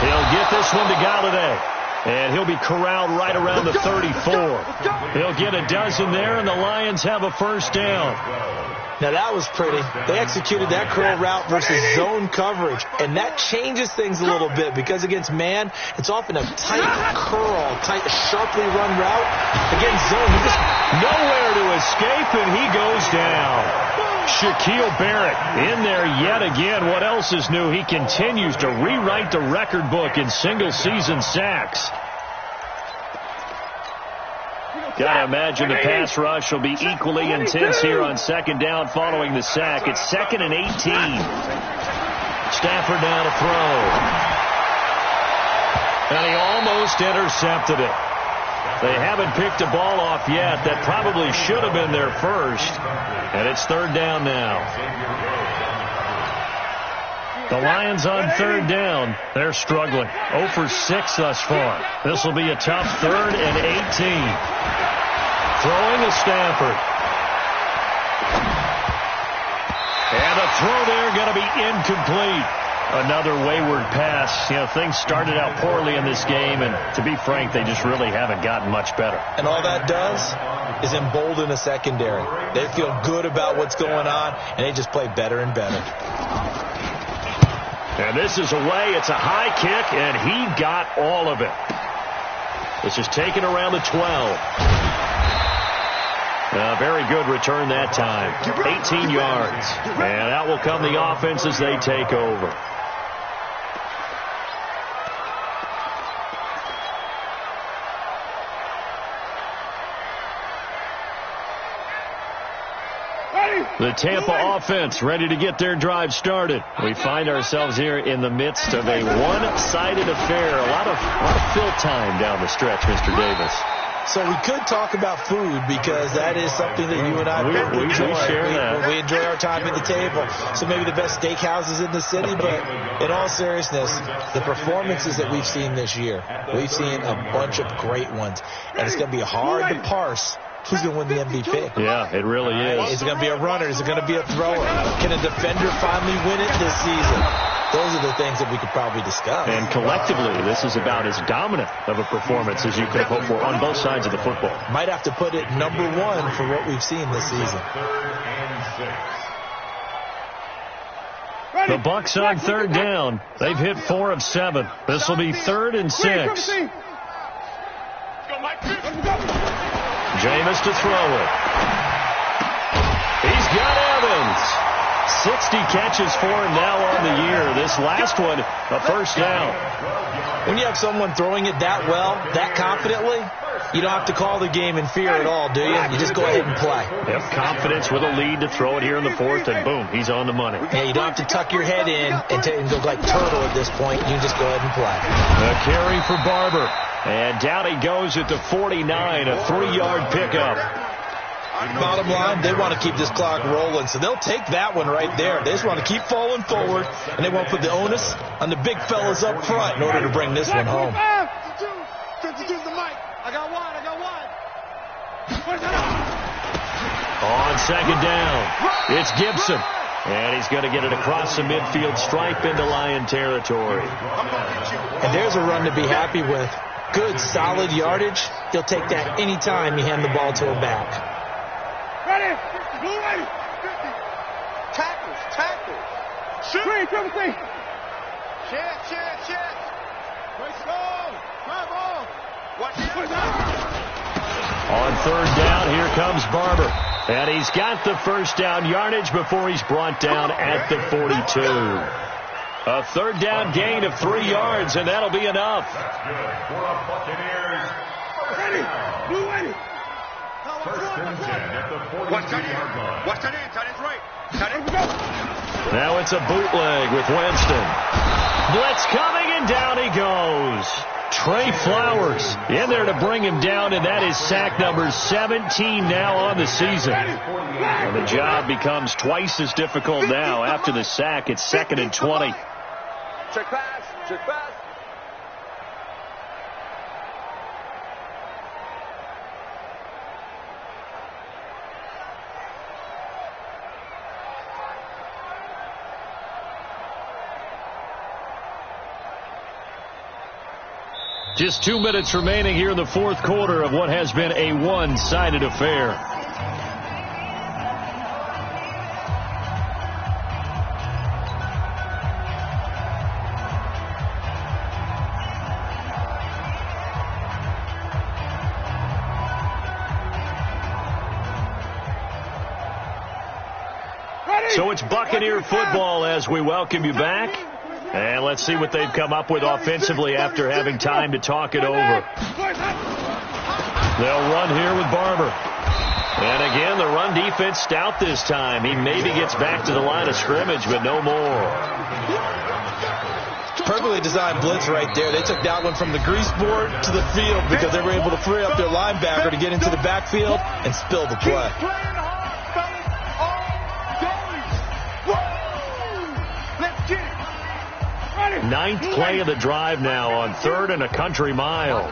He'll get this one to Galladay. And he'll be corralled right around the 34. He'll get a dozen there, and the Lions have a first down. Now that was pretty. They executed that curl route versus zone coverage, and that changes things a little bit because against man, it's often a tight curl, tight, sharply run route. Against zone, he just nowhere to escape, and he goes down. Shaquille Barrett in there yet again. What else is new? He continues to rewrite the record book in single-season sacks. Got to imagine the pass rush will be equally intense here on second down following the sack. It's 2nd and 18. Stafford now to throw. And he almost intercepted it. They haven't picked a ball off yet. That probably should have been their first. And it's third down now. The Lions on third down. They're struggling. 0 for 6 thus far. This will be a tough 3rd and 18. Throwing to Stafford. And a throw there going to be incomplete. Another wayward pass. You know, things started out poorly in this game, and to be frank, they just really haven't gotten much better. And all that does is embolden the secondary. They feel good about what's going on, and they just play better and better. And this is away. It's a high kick, and he got all of it. This is taken around the 12. Very good return that time. 18 yards. And out will come the offense as they take over. The Tampa offense ready to get their drive started. We find ourselves here in the midst of a one-sided affair. A lot of fill time down the stretch, Mr. Davis. So we could talk about food because that is something that you and I enjoy. We share that. We enjoy our time at the table. So maybe the best steakhouses in the city, but in all seriousness, the performances that we've seen this year, we've seen a bunch of great ones. And it's going to be hard to parse who's going to win the MVP. Yeah, it really is. Is it going to be a runner? Is it going to be a thrower? Can a defender finally win it this season? Those are the things that we could probably discuss. And collectively, this is about as dominant of a performance as you could hope for on both sides of the football. Might have to put it number 1 for what we've seen this season. The Bucs on third down. They've hit 4 of 7. This will be 3rd and 6. Jameis to throw it. He's got Evans. 60 catches for him now on the year. This last one, a first down. When you have someone throwing it that well, that confidently, you don't have to call the game in fear at all, do you? You just go ahead and play. Yep, confidence with a lead to throw it here in the fourth, and boom, he's on the money. Yeah, you don't have to tuck your head in and go like turtle at this point. You just go ahead and play. A carry for Barber. And down he goes at the 49, a 3-yard pickup. Bottom line, they want to keep this clock rolling, so they'll take that one right there. They just want to keep falling forward, and they want to put the onus on the big fellas up front in order to bring this one home. 52's the mic. I got one. On second down, it's Gibson. And he's going to get it across the midfield stripe into Lion territory. And there's a run to be happy with. Good, solid yardage. He'll take that any time you hand the ball to a back. Ready. Blue ready. 50. Tackles. Shoot. Green, triple C. Check. Let's go. Come on. Watch it. On third down, here comes Barber. And he's got the first down yardage before he's brought down at the 42. A third down gain of 3 yards, and that'll be enough. That's good for the Buccaneers. Ready. Blue ready. First and 10 at the 42-yard line. Watch that in. Tight end's right. Tight end, go. Now it's a bootleg with Winston. Blitz coming, and down he goes. Trey Flowers in there to bring him down, and that is sack number 17 now on the season. And the job becomes twice as difficult now. After the sack, it's 2nd and 20. Check pass. Just 2 minutes remaining here in the fourth quarter of what has been a one-sided affair. So it's Buccaneer football as we welcome you back. And let's see what they've come up with offensively after having time to talk it over. They'll run here with Barber. And again, the run defense stout this time. He maybe gets back to the line of scrimmage, but no more. Perfectly designed blitz right there. They took that one from the grease board to the field because they were able to free up their linebacker to get into the backfield and spill the play. Ninth play of the drive now on 3rd and a country mile.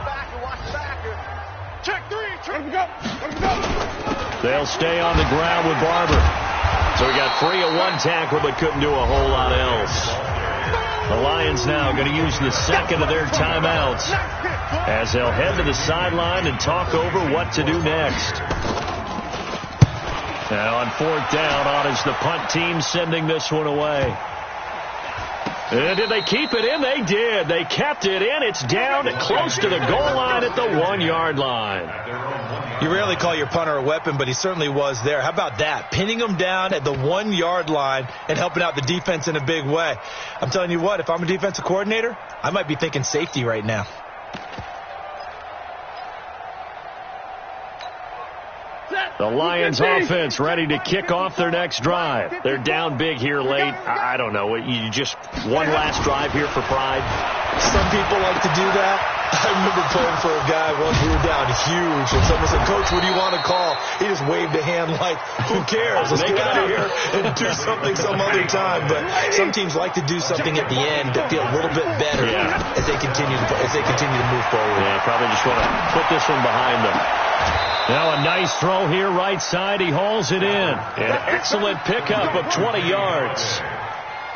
Check 3. They'll stay on the ground with Barber. So we got 3 of 1 tackle, but couldn't do a whole lot else. The Lions now going to use the second of their timeouts as they'll head to the sideline and talk over what to do next. Now on 4th down, on is the punt team sending this one away. And did they keep it in? They did. They kept it in. It's down close to the goal line at the 1-yard line. You rarely call your punter a weapon, but he certainly was there. How about that? Pinning him down at the 1-yard line and helping out the defense in a big way. I'm telling you what, if I'm a defensive coordinator, I might be thinking safety right now. The Lions offense ready to kick off their next drive. They're down big here late. I don't know. You just one last drive here for pride. Some people like to do that. I remember playing for a guy once. We were down huge, and someone said, "Coach, what do you want to call?" He just waved a hand like, "Who cares? Let's get out of here and do something some other time." But some teams like to do something at the end to feel a little bit better as they continue to move forward. Yeah, probably just want to put this one behind them. Now a nice throw here right side. He hauls it in. An excellent pickup of 20 yards.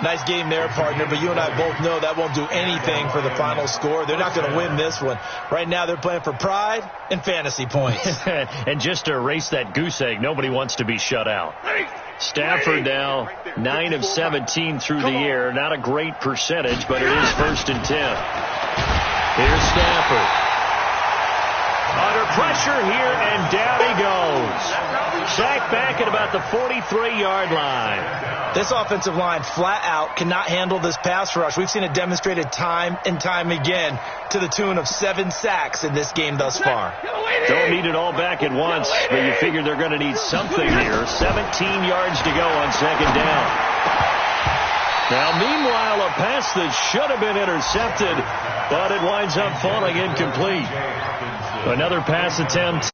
Nice game there, partner, but you and I both know that won't do anything for the final score. They're not going to win this one. Right now they're playing for pride and fantasy points. And just to erase that goose egg, nobody wants to be shut out. Stafford now 9 of 17 through the air. Not a great percentage, but it is 1st and 10. Here's Stafford. Under pressure here, and down he goes. Sacked back at about the 43-yard line. This offensive line flat out cannot handle this pass rush. We've seen it demonstrated time and time again to the tune of 7 sacks in this game thus far. Don't need it all back at once, but you figure they're going to need something here. 17 yards to go on second down. Now, meanwhile, a pass that should have been intercepted, but it winds up falling incomplete. Another pass attempt.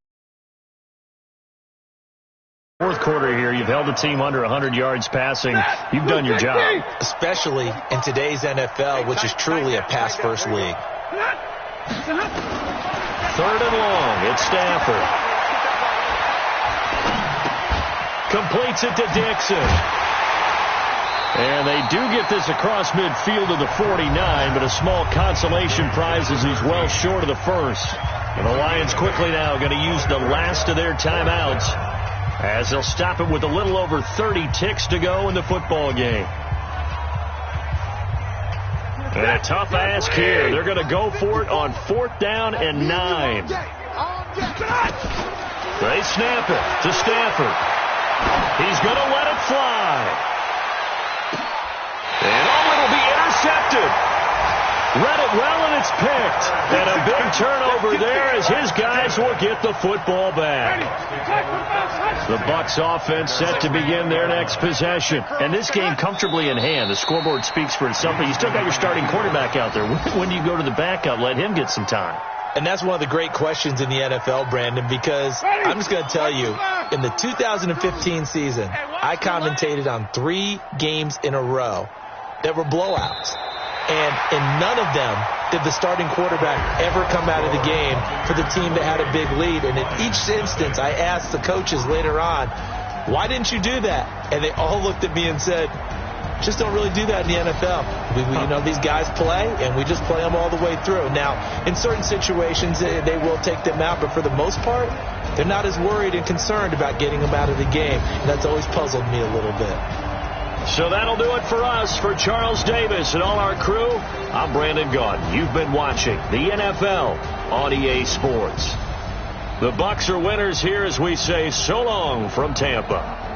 Fourth quarter here, you've held the team under 100 yards passing. You've done your job. Especially in today's NFL, which is truly a pass-first league. Third and long. It's Stafford. Completes it to Dixon. And they do get this across midfield to the 49, but a small consolation prize as he's well short of the first. And the Lions quickly now going to use the last of their timeouts as they'll stop it with a little over 30 ticks to go in the football game. And a tough ask here. They're going to go for it on 4th down and 9. They snap it to Stafford. He's going to let it fly. And it'll be intercepted. Read it well, and it's picked. And a big turnover there as his guys will get the football back. The Bucs offense set to begin their next possession. And this game comfortably in hand. The scoreboard speaks for itself, but you still got your starting quarterback out there. When do you go to the backup? Let him get some time. And that's one of the great questions in the NFL, Brandon, because I'm just going to tell you, in the 2015 season, I commentated on 3 games in a row that were blowouts. And in none of them did the starting quarterback ever come out of the game for the team that had a big lead. And in each instance, I asked the coaches later on, why didn't you do that? And they all looked at me and said, just don't really do that in the NFL. These guys play, and we just play them all the way through. Now, in certain situations, they will take them out, but for the most part, they're not as worried and concerned about getting them out of the game. And that's always puzzled me a little bit. So that'll do it for us. For Charles Davis and all our crew, I'm Brandon Gaudin. You've been watching the NFL on EA Sports. The Bucs are winners here as we say so long from Tampa.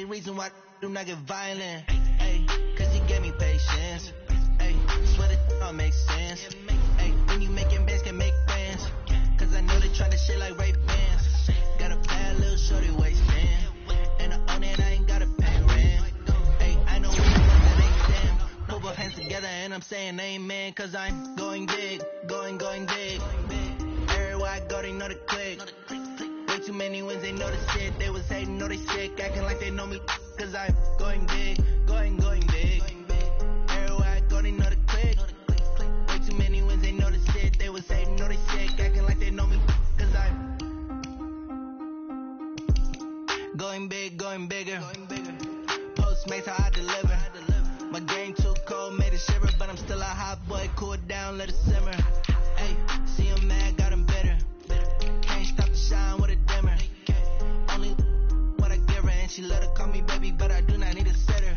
reason why I do not get violent. Ay, cause he gave me patience. Ay, swear that all makes sense. Ay, when you making bands, can make friends. Cause I know they try to shit like Ray-Bans. Got a bad little shorty wasting. And I own it, I ain't gotta pay rent. Ay, I know that ain't them. Put both hands together and I'm saying amen. Cause I'm going big, going big. Everywhere I go, they know the click. Way too many wins, they know the shit. They was hating, know they sick, acting like they know me. Cause I'm going big, going big. Everywhere I go, they know the click. Way too many wins, they know the shit. They was hating, know they sick, acting like they know me. Cause I'm going big, going bigger. Postmates, how I deliver. My game too cold, made it shiver. But I'm still a hot boy, cool it down, let it simmer. Hey, see him mad, got him bitter. Can't stop the shine with a dimmer. Only what I give her, and she let her call me baby, but I do not need a sitter.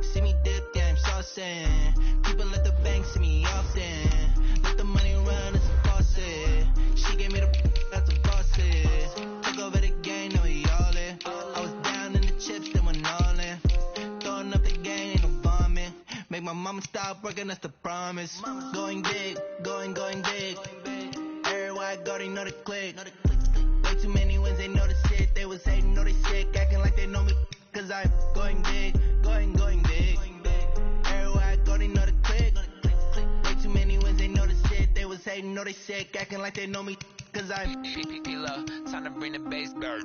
See me dip, yeah, I'm saucing. People at the bank see me often. Let the money run, it's a faucet. She gave me the that's a faucet. Took over the game, now we all in. I was down in the chips, then went all in. Throwing up the game, ain't no vomit. Make my mama stop working, that's the promise. Going big, going big. Everywhere I go, they know the click. Way too many wins, they know the shit. They was hating, know they sick, acting like they know me. Cause I'm going big, going big. Everywhere I go, they know the click. Way too many wins, they know the shit. They was hating, know they sick, acting like they know me. Cause I'm P-Lo, time to bring the bass back.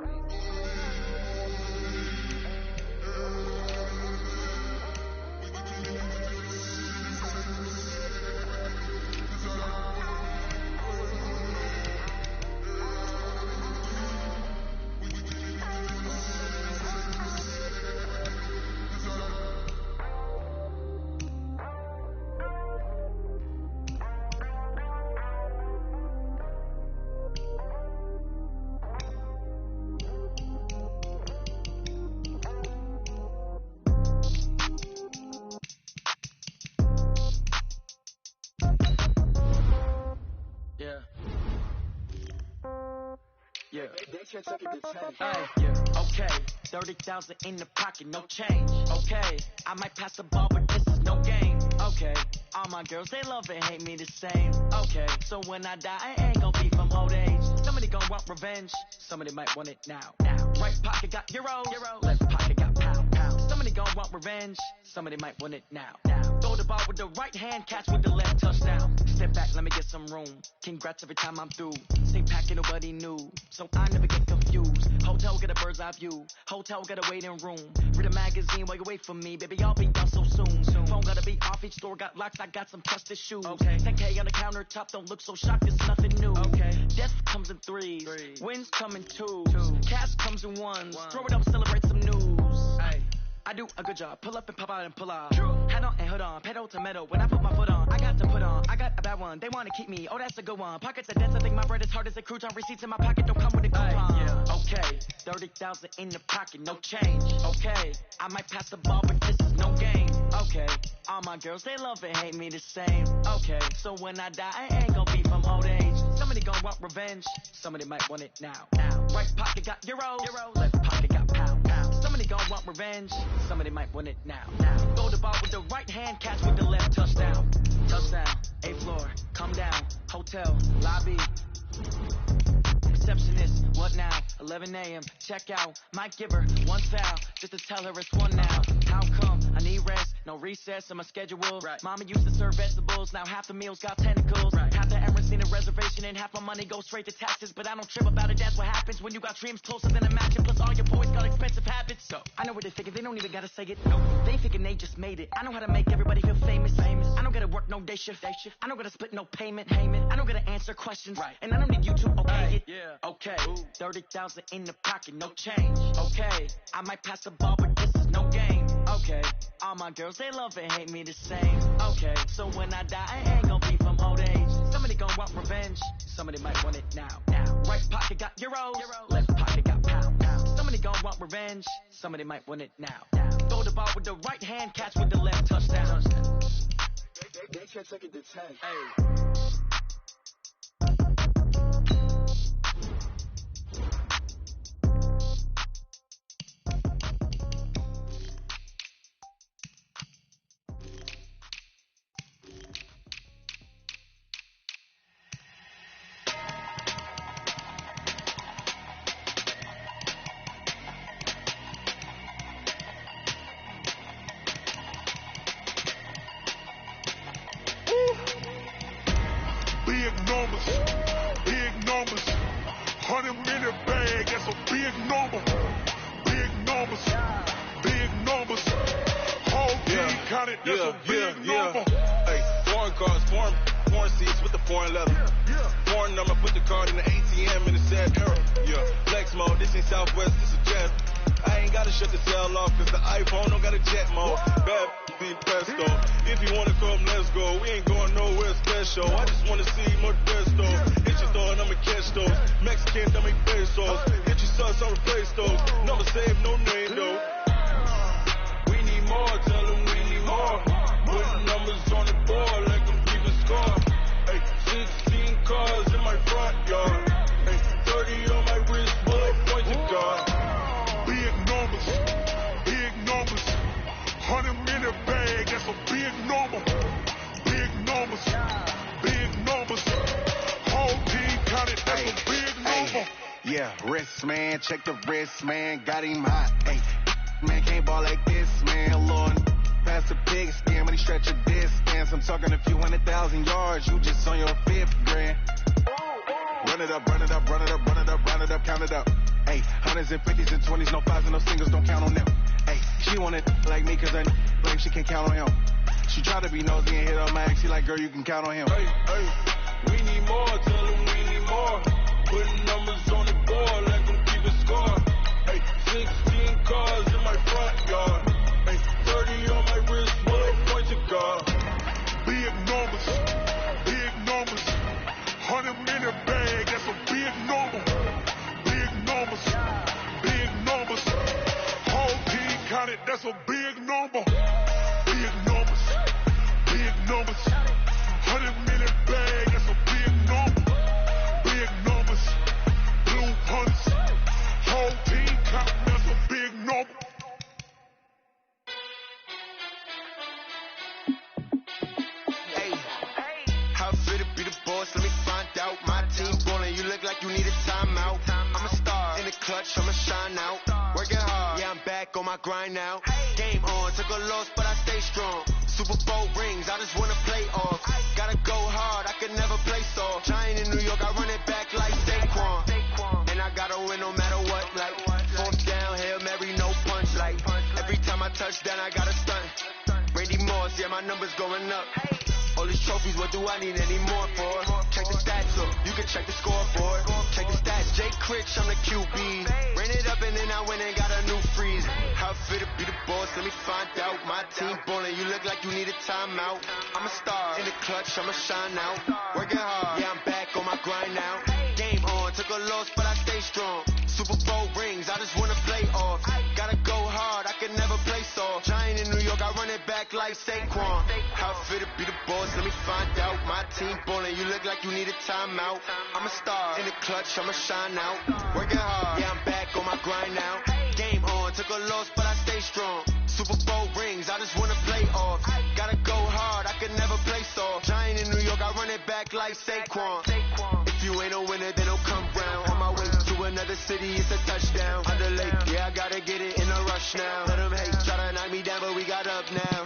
Okay, 30,000 in the pocket, no change. Okay, I might pass the ball, but this is no game. Okay, all my girls, they love and hate me the same. Okay, so when I die, I ain't gon' be from old age. Somebody gon' want revenge, somebody might want it now. Right pocket got euros, left pocket got pound. Somebody gon' want revenge, somebody might want it now. Throw the ball with the right hand, catch with the left, touchdown. Step back, let me get some room. Congrats every time I'm through. Stay packing, nobody knew, so I never get confused. Hotel get a bird's eye view. Hotel got a waiting room. Read a magazine while you wait for me, baby. I'll be done so soon. Phone gotta be off. Each store got locks. I got some trusted shoes. Okay. 10K on the countertop. Don't look so shocked. It's nothing new. Okay. Death comes in threes. Wins come in twos. Cash comes in ones. Throw it up, celebrate some news. Ay. I do a good job. Pull up and pop out and pull out. Head on and hood on. Pedal to metal. When I put my foot on, I got to put on. I got a bad one. They want to keep me. Oh, that's a good one. Pockets are dense. I think my bread is hard as a crouton. Receipts in my pocket don't come with a coupon. Yeah. Okay. 30,000 in the pocket. No change. Okay. I might pass the ball, but this is no game. Okay. All my girls, they love and hate me the same. Okay. So when I die, I ain't gonna be from old age. Somebody gonna want revenge. Somebody might want it now. Right pocket got euros. Left pocket got pound. Somebody gon' want revenge. Somebody might want it now. Throw the ball with the right hand, catch with the left, touchdown. Touchdown, 8th floor, come down. Hotel, lobby. Receptionist, what now? 11 a.m., check out. Might give her one foul, just to tell her it's one now. How come? I need rest, no recess in my schedule. Right. Mama used to serve vegetables, now half the meals got tentacles. Right. Half the errands need a reservation and half my money goes straight to taxes. But I don't trip about it, that's what happens when you got dreams closer than a mansion. Plus all your boys got expensive habits. So I know what they're thinking, they don't even gotta say it. No, they thinking they just made it. I know how to make everybody feel famous. I don't gotta work no day shift. I don't gotta split no payment. I don't gotta answer questions. Right. And I don't need you to okay it. Yeah. Okay. 30,000 in the pocket, no change. Okay. I might pass the ball, but this is no game. Okay. All my girls, they love and hate me the same. Okay. So when I die, I ain't gonna be from old age. Somebody gon' want revenge. Somebody might want it now. Right pocket got euros. Left pocket got pound. Somebody gon' want revenge. Somebody might want it now. Throw the ball with the right hand, catch with the left, touchdown. They can't take it to 10. Hey. numbers, big numbers. 100-minute bag, that's a big number. Big numbers, big numbers. Whole team counted, that's a big number. Hey, foreign cars, foreign seats with the foreign leather. Foreign number, put the card in the ATM in the sad era. Yeah, flex mode, this ain't Southwest, this is Jet. I ain't gotta shut the cell off, cause the iPhone don't got a jet mode. Bad being pesto. If you wanna come, let's go. We ain't going nowhere special. I just wanna see more Modesto. Hit your thought, I'ma catch those. Mexicans, I make pesos. Hit your sus, I'll replace those. Number save, no name though. We need more, tell them we need more. Putting numbers on the board like I'm keeping score. Hey, 16 cars in my front yard. Hey, 30 on my wrist, bullet points of God. Big numbers, big numbers. 100-minute bag, that's a big number. Big numbers, big numbers. Whole team counted, that's a big number. Yeah, wrist man, check the wrist man, got him hot. Hey, man can't ball like this, man. Lord, pass the pig skin when he stretch a distance. I'm talking a few 100,000 yards, you just on your 5th grand. Run it up, run it up, run it up, run it up, run it up, count it up. Hey, 100s and 50s and 20s, no 5s and no singles, don't count on them. Hey, she want it like me cause I blame she can't count on him. She try to be nosy and hit up my ex, she like, girl, you can count on him. Hey, we need more, tell them we need more. Putting numbers on the board like I'm keeping score. Hey, 16 cars in my front yard. Hey, 30 on my wrist, bullet points of God. Big numbers, big numbers. 100-minute bag, that's a big number. Big numbers, big numbers. Whole team counted, that's a big number. Big numbers, big numbers. 100-minute bag, that's a big number. Big numbers, blue hunts. Whole team counting, that's a big number. Hey, how fit to be the boss? Let me find out. My team ballin', you look like you need a timeout. I'm a star in the clutch, I'ma shine out. Working hard, yeah, I'm back on my grind now. Game on, took a loss, but I stay strong. Super Bowl rings, I just wanna play off. Gotta go hard, I could never play soft. Giant in New York, I run it back like Saquon. And I gotta win no matter what, like 4th down, Hail Mary, no punch, like every time I touch down, I gotta stunt. Randy Moss, yeah, my numbers going up. All these trophies, what do I need any more for? Check the stats up, you can check the scoreboard. Check the stats, Jay Critch, I'm the QB. Ran it up and then I went and got a new freeze. How fit to be the boss, let me find out. My team ballin', you look like you need a timeout. I'm a star in the clutch, I'ma shine out. Working hard, yeah, I'm back on my grind now. Game on, took a loss, but I stay strong. Super Bowl rings, I just wanna play off. Gotta go hard, I can never play soft. Giant in New York, I run it back like Saquon. How fit to be the boss, let me find out. My team ballin', you look like you need a timeout. I'm a star in the clutch, I'ma shine out. Working hard, yeah, I'm back on my grind now. Game on, took a loss, but I stay strong. Super Bowl rings, I just wanna play off. Gotta go hard, I can never play soft. Giant in New York, I run it back like Saquon. If you ain't a winner, then don't come round. On my way to another city, it's a touchdown. Under lake, yeah, I gotta get it in a rush now. Let them hate, try to knock me down, but we got up now.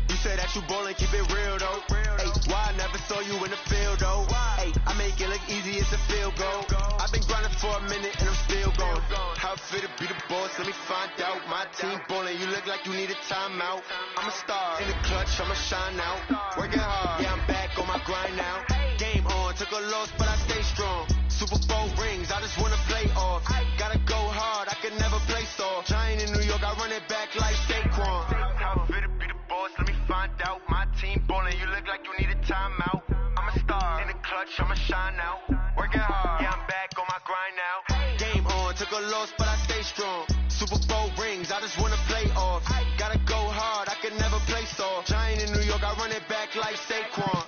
You say that you ballin', keep it real though. Hey, why I never saw you in the field though? Hey, I make it look easy, it's a field goal. I've been grinding for a minute and I'm still going. How fit to be the boss, let me find out. My team ballin', you look like you need a timeout. I'm a star in the clutch, I'ma shine out. Working hard, yeah, I'm back on my grind now. Game on, took a loss, but I stay strong. Super Bowl rings, I just wanna play off. Gotta go hard, I can never play soft. Giant in New York, I run it back like Saquon. How fit to be the boss, let me find out. My team ballin', you look like you need a timeout. I'm a star in the clutch, I'ma shine out. Working hard, yeah, I'm back on my grind now. Game on, took a loss, but I stay strong. Super Bowl rings, I just wanna play off. Gotta go hard, I can never play soft. Giant in New York, I run it back like Saquon.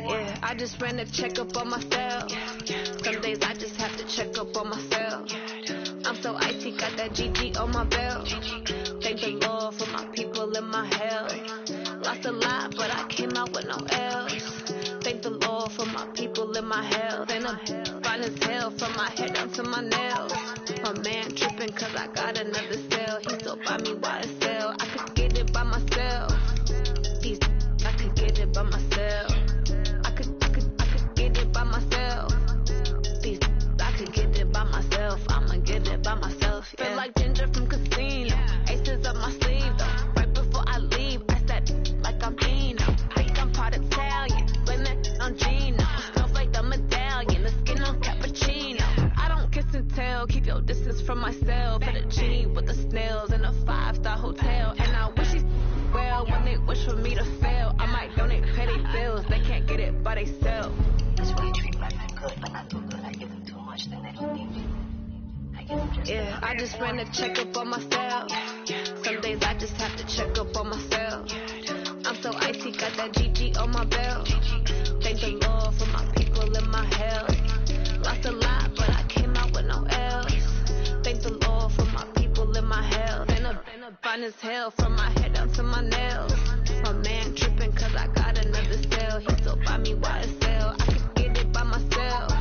Yeah, I just ran a checkup on myself. Some days I just have to check up on myself. I'm so icy, got that GG on my belt. Thank the Lord for my people in my hell. Lost a lot, but I came out with no L's. Thank the Lord for my people in my hell. Then I'm fine as hell from my head down to my nails. My man tripping cause I got another cell. He still buy me YSL. I could get it by myself. I could get it by myself. I could get it by myself. I could get it by myself. I'ma get it by myself. Yeah. Feel like Ginger from Casino. Aces up my sleeve though. Right before I leave, I said like I'm Dino. Think I'm part Italian. Blame it on Gino. Smells like the medallion. The skin on cappuccino. I don't kiss and tell. Keep your distance from myself. At a G with the snails in a 5-star hotel. And I wish he's well when they wish for me to fail. I might donate, pay their bills. They can't get it by themselves. That's why you treat my men good, but not too good. I give them too much, then they don't need me. I give them just I just ran a checkup on myself. Some days I just have to check up on myself. I'm so icy, got that GG on my belt. Thank the Lord for my people in my hell. Lost a lot, but I came out with no L's. Thank the Lord for my people in my hell. Been a fine as hell from my head down to my nails. My man tripping cause I got another cell. He still buy me YSL. I could get it by myself.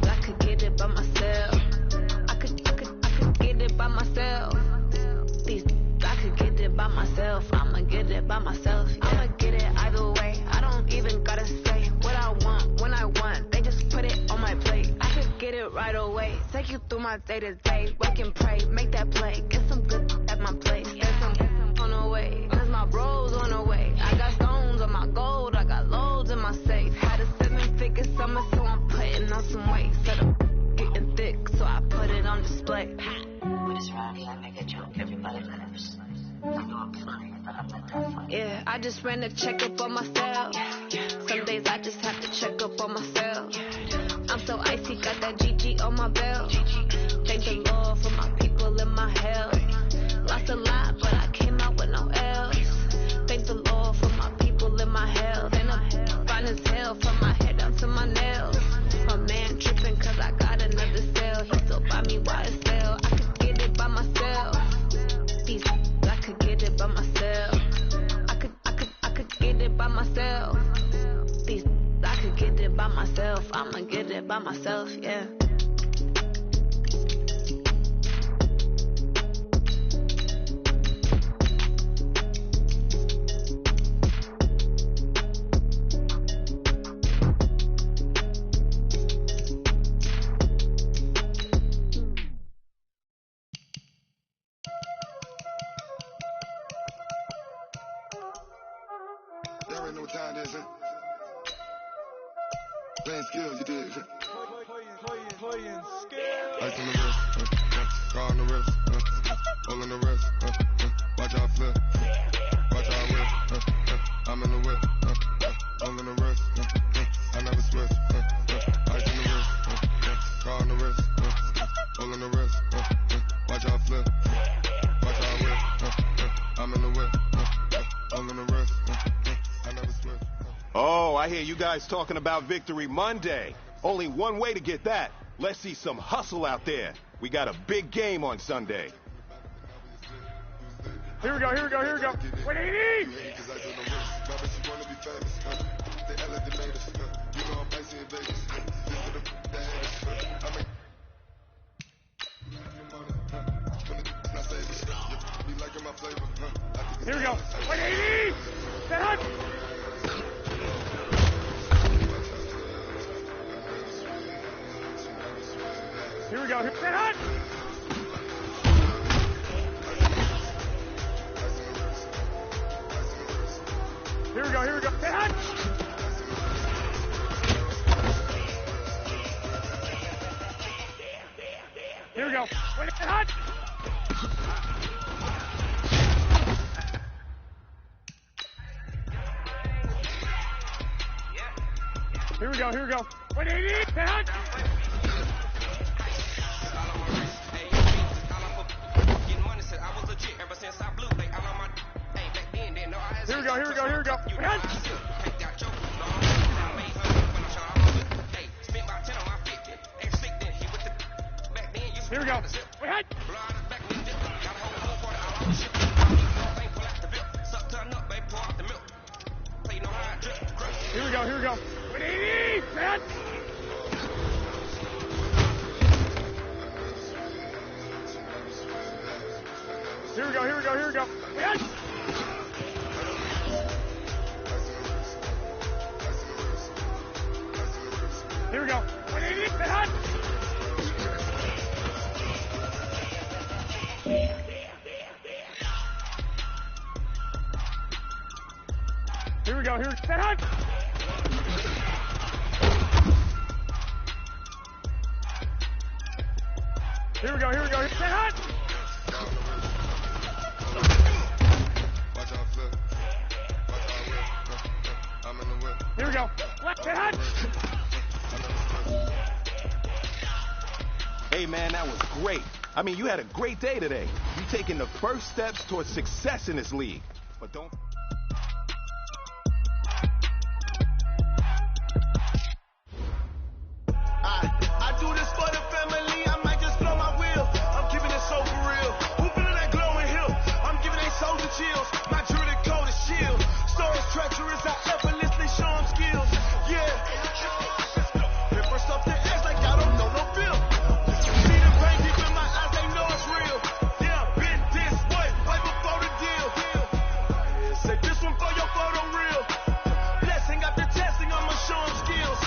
I could get it by myself. I could get it by myself. I could get it by myself. I'ma get it by myself. Yeah. I'ma get it either way. I don't even gotta say what I want when I want. They just put it on my plate. I could get it right away. Take you through my day to day. Wake and pray, make that play. Get some good at my place. There's some on the way. Cause my bros on the way. I got stones on my gold. I got loads in my safe. Had a 7-figure summer, so I'm putting on some weight. Set up getting thick, so I put it on display. With this round here, I make a joke. Everybody laughs. I know I'm funny, but I'm not that funny. Yeah, I just ran a checkup on myself. Some days I just have to check up on myself. I'm so icy, got that GG on my belt. Thank the Lord for my people in my hell. Lost a lot, but I came out with no L's. Thank the Lord for my people in my hell. Then I'm fine as hell from my head down to my nails. My man tripping cause I got another cell. He still buy me YSL. I could get it by myself. I could get it by myself. I could get it by myself. I could get it by myself. I'ma get it by myself, yeah. Y'all already know what time it is, huh? Playing skills, you dig? Playing skills. Ice on the wrist, car on the wrist, hole in the wrist, watch out flip, watch out whip, I'm in the whip, hole in the wrist, I never switch, ice on the wrist, car on the wrist, hole in the wrist, watch out flip, watch out whip, I'm in the whip, hole in the wrist, I never switch. Oh, I hear you guys talking about Victory Monday. Only one way to get that. Let's see some hustle out there. We got a big game on Sunday. Here we go. 180! Here we go. 180! Set hut! Here we go. Set hut! Here we go. Set hut! Here we go. Wait, set hut! Here we go. 180! Set hut! Here we go. Here we go. Here we go, here we go, here we go. Yes! Here we go. Stay hot! Here we go, here, stay hot! Here we go, here we go, stay hot! Here we go. Stay hot! Hey, man, that was great. I mean, you had a great day today. You're taking the first steps towards success in this league. But don't... I do this for the family. I might just blow my wheel. I'm keeping it so for real. Who feeling that glowing hill? I'm giving they souls the chills. My jewelry coat is shield. Stories treacherous. I effortlessly show them skills. Yeah. Hit first up the edge like I don't know no feel. See the pain deep in my eyes. They know it's real. Yeah, been this way right before the deal. Say this one for your photo reel. Blessing after testing. I'ma show them skills.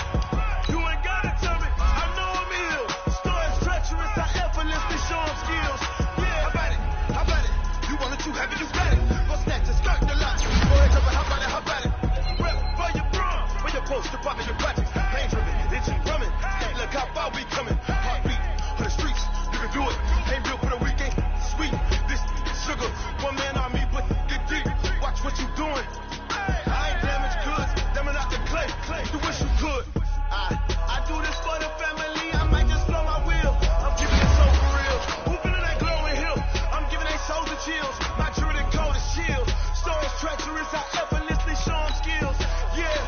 You ain't gotta tell me. I know I'm ill. Stories treacherous. I effortlessly show them skills. Yeah. How about it? How about it? You want it too heavy? You got it. Go snatch and skirt the lot. Go ahead, cover. How about it? How about it? Rep for your brum. When you're supposed to pop in your projects. Pain driven. Itching drumming. Hey, look how far we coming. Heartbeat for the streets. You can do it. Ain't built for the weekend. Sweet. This is sugar. One man army, but get deep. Watch what you doing. I ain't damaged goods. Damn it out the clay. You wish you could. I do this for the family. I might just blow my wheel. I'm giving it so for real. Who feeling that glowing hill? I'm giving they souls the chills. My jewelry coat is shield. Stories treacherous. I effortlessly show them skills. Yeah.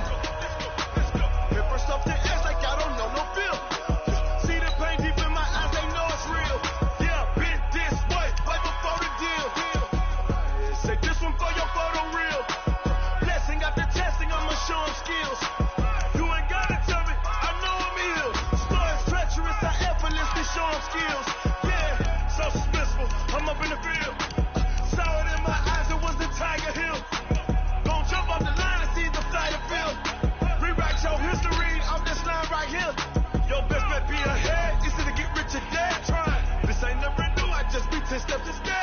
Hit first off the edge like I don't know no feel. See the pain deep in my eyes. They know it's real. Yeah, been this way right before the deal. Say this one for your photo reel. Blessing after testing. I'ma show them skills. You ain't gotta tell me. I know I'm ill. Stories treacherous. I effortlessly show them skills. Yeah, so suspenseful. I'm up in the field. Saw it in my eyes. It was the Tiger Hill. Gon' jump off the line and see the flight of field. Rewrite your history off this line right here. Your best bet be ahead. Is it to get rich or dead? Trying. This ain't never new. I just be 10 steps instead.